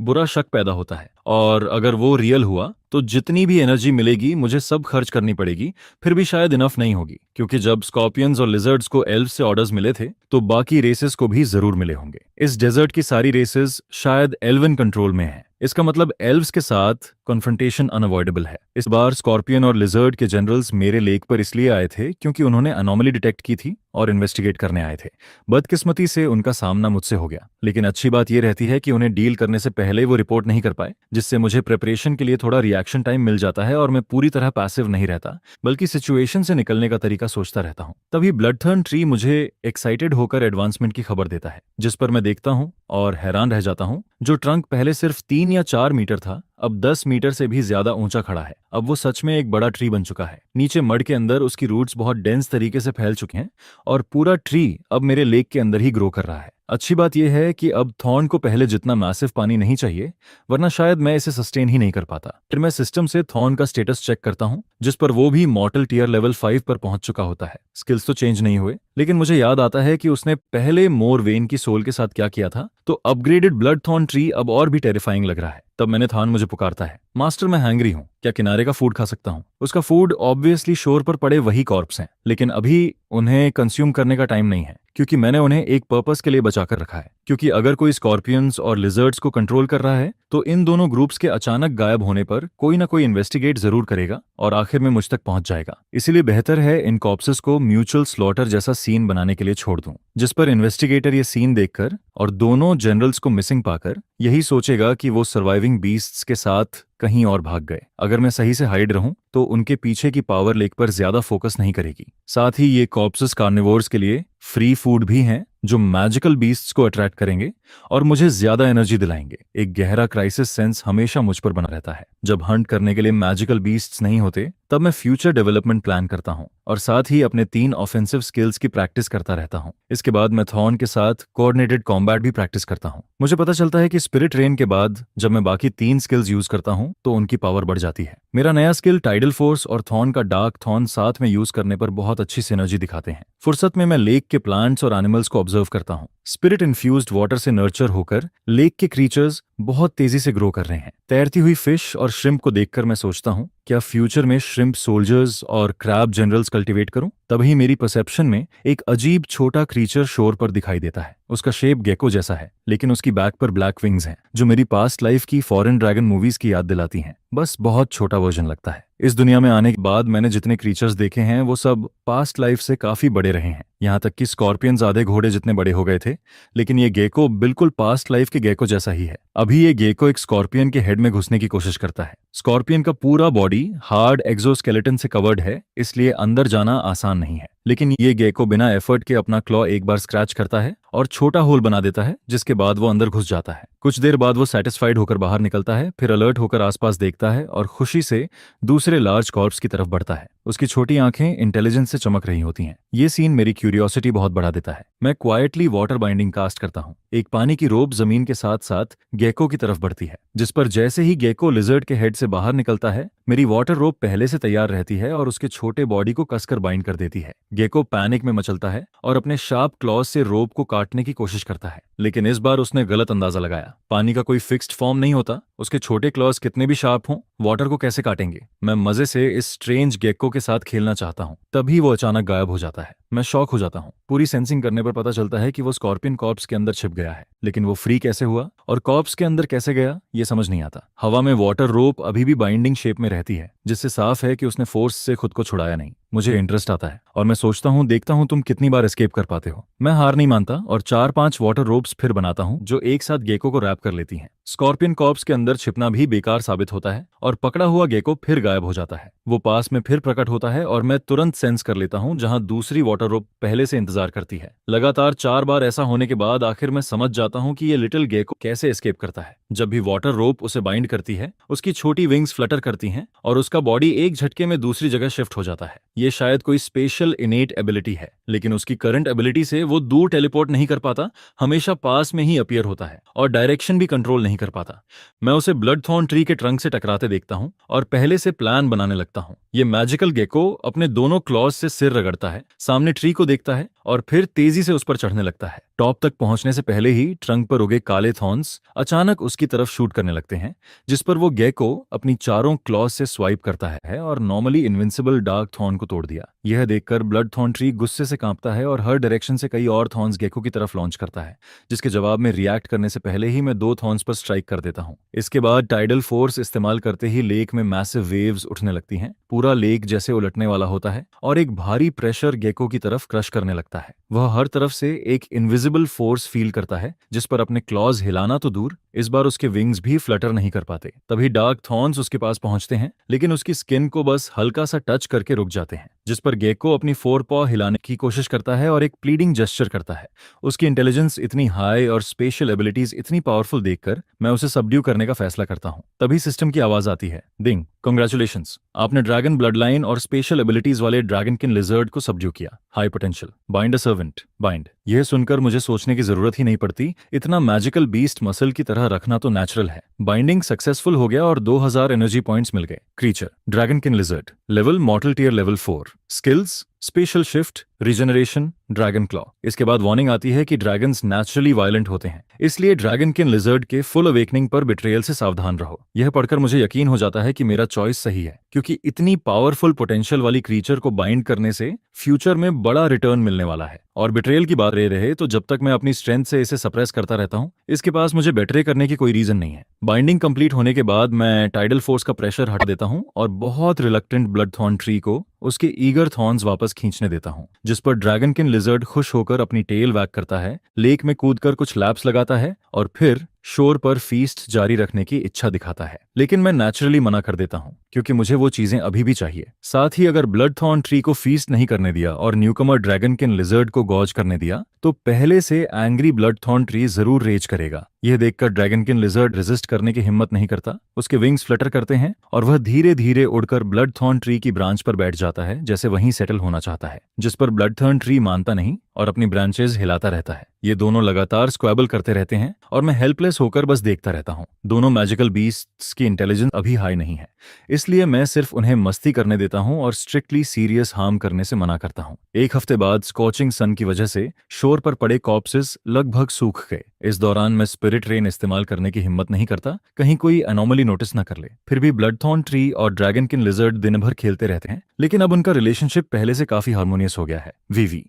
बुरा शक पैदा होता है, और अगर वो रियल हुआ तो जितनी भी एनर्जी मिलेगी मुझे सब खर्च करनी पड़ेगी, फिर भी शायद इनफ नहीं होगी, क्योंकि जब स्कॉर्पियंस और लिजर्ड्स को एल्फ से ऑर्डर्स मिले थे तो बाकी रेसेस को भी जरूर मिले होंगे। इस डेजर्ट की सारी रेसेस शायद एल्वन कंट्रोल में हैं। इसका मतलब एल्व्स के साथ कॉन्फ्रंटेशन अनअवॉइडेबल है। इस बार स्कॉर्पियन और लिजर्ड के जनरल्स मेरे लेक पर इसलिए आए थे क्योंकि उन्होंने अनोमली डिटेक्ट की थी और इन्वेस्टिगेट करने आए थे। बदकिस्मती से उनका सामना मुझसे हो गया, लेकिन अच्छी बात यह रहती है कि उन्हें डील करने से पहले वो रिपोर्ट नहीं कर पाए, जिससे मुझे प्रिपरेशन के लिए थोड़ा रिएक्शन टाइम मिल जाता है और मैं पूरी तरह पैसिव नहीं रहता, बल्कि सिचुएशन से निकलने का तरीका सोचता रहता हूँ। तभी ब्लडथर्न ट्री मुझे एक्साइटेड होकर एडवांसमेंट की खबर देता है, जिस पर मैं देखता हूँ और हैरान रह जाता हूँ। जो ट्रंक पहले सिर्फ 3 या 4 मीटर था, अब 10 मीटर से भी ज्यादा ऊंचा खड़ा है। अब वो सच में एक बड़ा ट्री बन चुका है। नीचे मड के अंदर उसकी रूट्स बहुत डेंस तरीके से फैल चुके हैं और पूरा ट्री अब मेरे लेक के अंदर ही ग्रो कर रहा है। अच्छी बात यह है कि अब थॉर्न को पहले जितना मैसिव पानी नहीं चाहिए, वरना शायद मैं इसे सस्टेन ही नहीं कर पाता। फिर मैं सिस्टम से थॉर्न का स्टेटस चेक करता हूँ, जिस पर वो भी मॉर्टल टियर लेवल 5 पर पहुंच चुका होता है। स्किल्स तो चेंज नहीं हुए, लेकिन मुझे याद आता है कि उसने पहले मोर वेन की सोल के साथ क्या किया था, तो अपग्रेडेड ब्लड थॉर्न ट्री अब और भी टेरिफाइंग लग रहा है। तब मैंने थान मुझे पुकारता है, मास्टर मैं हैंग्री हूँ, क्या किनारे का फूड खा सकता हूँ? उसका फूड ऑब्वियसली शोर पर पड़े वही कॉर्प्स हैं, लेकिन अभी उन्हें कंज्यूम करने का टाइम नहीं है, क्योंकि मैंने उन्हें एक पर्पस के लिए बचा कर रखा है। क्योंकि अगर कोई स्कॉर्पियंस और लिजर्ड्स को कंट्रोल कर रहा है तो इन दोनों ग्रुप्स के अचानक गायब होने पर कोई ना कोई इन्वेस्टिगेट जरूर करेगा और आखिर में मुझ तक पहुंच जाएगा। इसीलिए बेहतर है इन कॉर्प्सेस को म्यूचुअल स्लॉटर जैसा सीन बनाने के लिए छोड़ दूं, जिस पर इन्वेस्टिगेटर ये सीन देखकर और दोनों जनरल्स को मिसिंग पाकर यही सोचेगा कि वो सर्वाइविंग बीस्ट्स के साथ कहीं और भाग गए। अगर मैं सही से हाइड रहूं तो उनके पीछे की पावर लेक पर ज्यादा फोकस नहीं करेगी। साथ ही ये कॉर्प्सेस कार्निवोर्स के लिए फ्री फूड भी हैं, जो मैजिकल बीस्ट्स को अट्रैक्ट करेंगे और मुझे ज्यादा एनर्जी दिलाएंगे। एक गहरा क्राइसिस सेंस हमेशा मुझ पर बना रहता है। जब हंट करने के लिए मैजिकल बीस्ट्स नहीं होते, तब मैं फ्यूचर डेवलपमेंट प्लान करता हूँ और साथ ही अपने 3 ऑफेंसिव स्किल्स की प्रैक्टिस करता रहता हूँ। इसके बाद मैं थॉर्न के साथ कोऑर्डिनेटेड कॉम्बैट भी प्रैक्टिस करता हूँ। मुझे पता चलता है कि स्पिरिट रेन के बाद जब मैं बाकी 3 स्किल्स यूज करता हूँ तो उनकी पावर बढ़ जाती है। मेरा नया स्किल टाइडल फोर्स और थॉर्न का डार्क थॉर्न साथ में यूज करने पर बहुत अच्छी सिनर्जी दिखाते हैं। फुर्सत में मैं लेक के प्लांट्स और एनिमल्स को ऑब्जर्व करता हूँ। स्पिरिट इन्फ्यूज्ड वाटर से नर्चर होकर लेक के क्रीचर्स बहुत तेजी से ग्रो कर रहे हैं। तैरती हुई फिश और श्रिम्प को देखकर मैं सोचता हूँ, क्या फ्यूचर में श्रिम्प सोल्जर्स और क्रैब जनरल्स कल्टीवेट करूं? तभी मेरी परसेप्शन में एक अजीब छोटा क्रीचर शोर पर दिखाई देता है। उसका शेप गेको जैसा है, लेकिन उसकी बैक पर ब्लैक विंग्स हैं, जो मेरी पास्ट लाइफ की फॉरेन ड्रैगन मूवीज की याद दिलाती हैं। बस बहुत छोटा वर्जन लगता है। इस दुनिया में आने के बाद मैंने जितने क्रीचर्स देखे हैं वो सब पास्ट लाइफ से काफी बड़े रहे हैं। यहाँ तक कि स्कॉर्पियंस आधे घोड़े जितने बड़े हो गए थे, लेकिन ये गेको बिल्कुल पास्ट लाइफ के गेको जैसा ही है। अभी ये गेको एक स्कॉर्पियन के हेड में घुसने की कोशिश करता है। स्कॉर्पियन का पूरा बॉडी हार्ड एक्सोस्केलेटन से कवर्ड है, इसलिए अंदर जाना आसान नहीं है। लेकिन ये गेको बिना एफर्ट के अपना क्लॉ एक बार स्क्रैच करता है और छोटा होल बना देता है, जिसके बाद वो अंदर घुस जाता है। कुछ देर बाद वो सेटिस्फाइड होकर बाहर निकलता है, फिर अलर्ट होकर आसपास देखता है और खुशी से दूसरे लार्ज कॉर्प्स की तरफ बढ़ता है। उसकी छोटी आंखें इंटेलिजेंस से चमक रही होती हैं। ये सीन मेरी क्यूरियोसिटी बहुत बढ़ा देता है। मैं क्वाइटली वाटर बाइंडिंग कास्ट करता हूँ। एक पानी की रोप जमीन के साथ साथ गेको की तरफ बढ़ती है, जिस पर जैसे ही गेको लिजर्ड के हेड से बाहर निकलता है, मेरी वाटर रोप पहले से तैयार रहती है और उसके छोटे बॉडी को कसकर बाइंड कर देती है। गेको पैनिक में मचलता है और अपने शार्प क्लॉज से रोप को काटने की कोशिश करता है, लेकिन इस बार उसने गलत अंदाजा लगाया। पानी का कोई फिक्स्ड फॉर्म नहीं होता, उसके छोटे क्लॉज कितने भी शार्प हों, वाटर को कैसे काटेंगे? मैं मजे से इस स्ट्रेंज गेको के साथ खेलना चाहता हूँ, तभी वो अचानक गायब हो जाता है। मैं शॉक हो जाता हूँ। पूरी सेंसिंग करने पर पता चलता है कि वो स्कॉर्पियन कॉर्प्स के अंदर छिप गया है, लेकिन वो फ्री कैसे हुआ और कॉर्प्स के अंदर कैसे गया ये समझ नहीं आता। हवा में वाटर रोप अभी भी बाइंडिंग शेप में रहती है, जिससे साफ है कि उसने फोर्स से खुद को छुड़ाया नहीं। मुझे इंटरेस्ट आता है और मैं सोचता हूँ, देखता हूँ तुम कितनी बार एस्केप कर पाते हो। मैं हार नहीं मानता और 4-5 वाटर रोप्स फिर बनाता हूँ, जो एक साथ गेको को रैप कर लेती हैं। स्कॉर्पियन कॉर्प्स के अंदर छिपना भी बेकार साबित होता है और पकड़ा हुआ गेको फिर गायब हो जाता है। वो पास में फिर प्रकट होता है और मैं तुरंत सेंस कर लेता हूँ जहां दूसरी वाटर रोप पहले से इंतजार करती है। लगातार 4 बार ऐसा होने के बाद आखिर मैं समझ जाता हूँ कि ये लिटिल गेको कैसे एस्केप करता है। जब भी वाटर रोप उसे बाइंड करती है, उसकी छोटी विंग्स फ्लटर करती हैं और उसका बॉडी एक झटके में दूसरी जगह शिफ्ट हो जाता है। ये शायद कोई स्पेशल इनेट एबिलिटी है, लेकिन उसकी करंट एबिलिटी से वो दूर टेलीपोर्ट नहीं कर पाता, हमेशा पास में ही अपीयर होता है और डायरेक्शन भी कंट्रोल नहीं कर पाता। मैं उसे ब्लड थॉर्न ट्री के ट्रंक से टकराते देखता हूँ और पहले से प्लान बनाने लगता हूँ। ये मैजिकल गेको अपने दोनों क्लॉज से सिर रगड़ता है, सामने ट्री को देखता है और फिर तेजी से उस पर चढ़ने लगता है। टॉप तक पहुंचने से पहले ही ट्रंक पर उगे काले थॉर्न्स अचानक उसकी तरफ शूट करने लगते हैं, जिस पर वो गेको अपनी चारों क्लॉज से स्वाइप करता है और नॉर्मली इनविंसिबल डार्क थॉर्न को तोड़ दिया। यह देखकर ब्लड थॉर्न ट्री गुस्से से कांपता है और हर डायरेक्शन से कई और थॉर्न्स गेको की तरफ लॉन्च करता है, जिसके जवाब में रिएक्ट करने से पहले ही मैं 2 थॉर्न्स पर स्ट्राइक कर देता हूँ। इसके बाद टाइडल फोर्स इस्तेमाल करते ही लेक में मैसिव वेव्स उठने लगती हैं। पूरा लेक जैसे उलटने वाला होता है और एक भारी प्रेशर गेको की तरफ क्रश करने लगता है। वह हर तरफ से एक इनविजिबल फोर्स फील करता है, जिस पर अपने क्लॉज हिलाना तो दूर, इस बार उसके विंग्स भी फ्लटर नहीं कर पाते। तभी डार्क थॉर्न्स उसके पास पहुंचते हैं, लेकिन उसकी स्किन को बस हल्का सा टच करके रुक जाते हैं, जिस पर गेको अपनी 4 पॉ हिलाने की कोशिश करता है और एक प्लीडिंग जेस्चर करता है। उसकी इंटेलिजेंस इतनी हाई और स्पेशल एबिलिटीज इतनी पावरफुल देखकर मैं उसे सबड्यू करने का फैसला करता हूँ। तभी सिस्टम की आवाज आती है, डिंग, कांग्रेचुलेशंस, आपने ड्रैगन ब्लड लाइन और स्पेशल एबिलिटीज वाले ड्रैगनकिन लिजर्ड को सबड्यू किया। High potential, bind a servant, bind. यह सुनकर मुझे सोचने की जरूरत ही नहीं पड़ती, इतना मैजिकल बीस्ट मसल की तरह रखना तो नेचुरल है। बाइंडिंग सक्सेसफुल हो गया और 2000 एनर्जी पॉइंट्स मिल गए। Creature, dragonkin lizard, level mortal tier level 4, skills special shift, regeneration, dragon claw. इसके बाद वार्निंग आती है कि ड्रैगन्स नेचुरली वायलेंट होते हैं, इसलिए ड्रैगनकिन लिजर्ड के फुल अवेकनिंग पर बिट्रेयल से सावधान रहो। यह पढ़कर मुझे यकीन हो जाता है कि मेरा चॉइस सही है, क्योंकि इतनी पावरफुल पोटेंशियल वाली क्रीचर को बाइंड करने से फ्यूचर में बड़ा रिटर्न मिलने वाला है। और बिट्रेयल की बात रहे तो जब तक मैं अपनी स्ट्रेंथ से इसे सप्रेस करता रहता हूँ, इसके पास मुझे बेट्रे करने की कोई रीजन नहीं है। बाइंडिंग कंप्लीट होने के बाद मैं टाइडल फोर्स का प्रेशर हटा देता हूँ और बहुत रिलक्टेंट ब्लड थॉर्न ट्री को उसके ईगर थॉर्न्स वापस खींचने देता हूँ, जिस पर ड्रैगनकिन लिजर्ड खुश होकर अपनी टेल वैग करता है, लेक में कूदकर कुछ लैप्स लगाता है और फिर शोर पर फीस्ट जारी रखने की इच्छा दिखाता है। लेकिन मैं नेचुरली मना कर देता हूँ, क्योंकि मुझे वो चीजें अभी भी चाहिए। साथ ही अगर ब्लड थॉर्न ट्री को फीस्ट नहीं करने दिया और न्यूकमर ड्रैगनकिन लिजर्ड को गॉज करने दिया, तो पहले से एंग्री ब्लड थॉर्न ट्री जरूर रेज करेगा। यह देखकर ड्रैगनकिन लिजर्ड रेजिस्ट करने की हिम्मत नहीं करता, उसके विंग्स फ्लटर करते हैं और वह धीरे धीरे उड़कर ब्लड थॉर्न ट्री की ब्रांच पर बैठ जाता है, जैसे वहीं सेटल होना चाहता है, जिस पर ब्लड थॉर्न ट्री मानता नहीं और अपनी ब्रांचेस हिलाता रहता है। ये दोनों लगातार स्क्वैबल करते रहते हैं और मैं हेल्पलेस होकर बस देखता रहता हूँ। दोनों मैजिकल बीस्ट्स की इंटेलिजेंस अभी हाई नहीं है, इसलिए मैं सिर्फ उन्हें मस्ती करने देता हूँ और स्ट्रिक्टली सीरियस हार्म करने से मना करता हूँ। एक हफ्ते बाद स्कॉचिंग सन की वजह से शोर पर पड़े कॉर्प्सेस लगभग सूख गए। इस दौरान मैं स्पिरिट रेन इस्तेमाल करने की हिम्मत नहीं करता, कहीं कोई एनोमली नोटिस न कर ले। फिर भी ब्लड थॉर्न ट्री और ड्रैगनकिन लिजर्ड दिन भर खेलते रहते हैं, लेकिन अब उनका रिलेशनशिप पहले से काफी हार्मोनियस हो गया है। वीवी,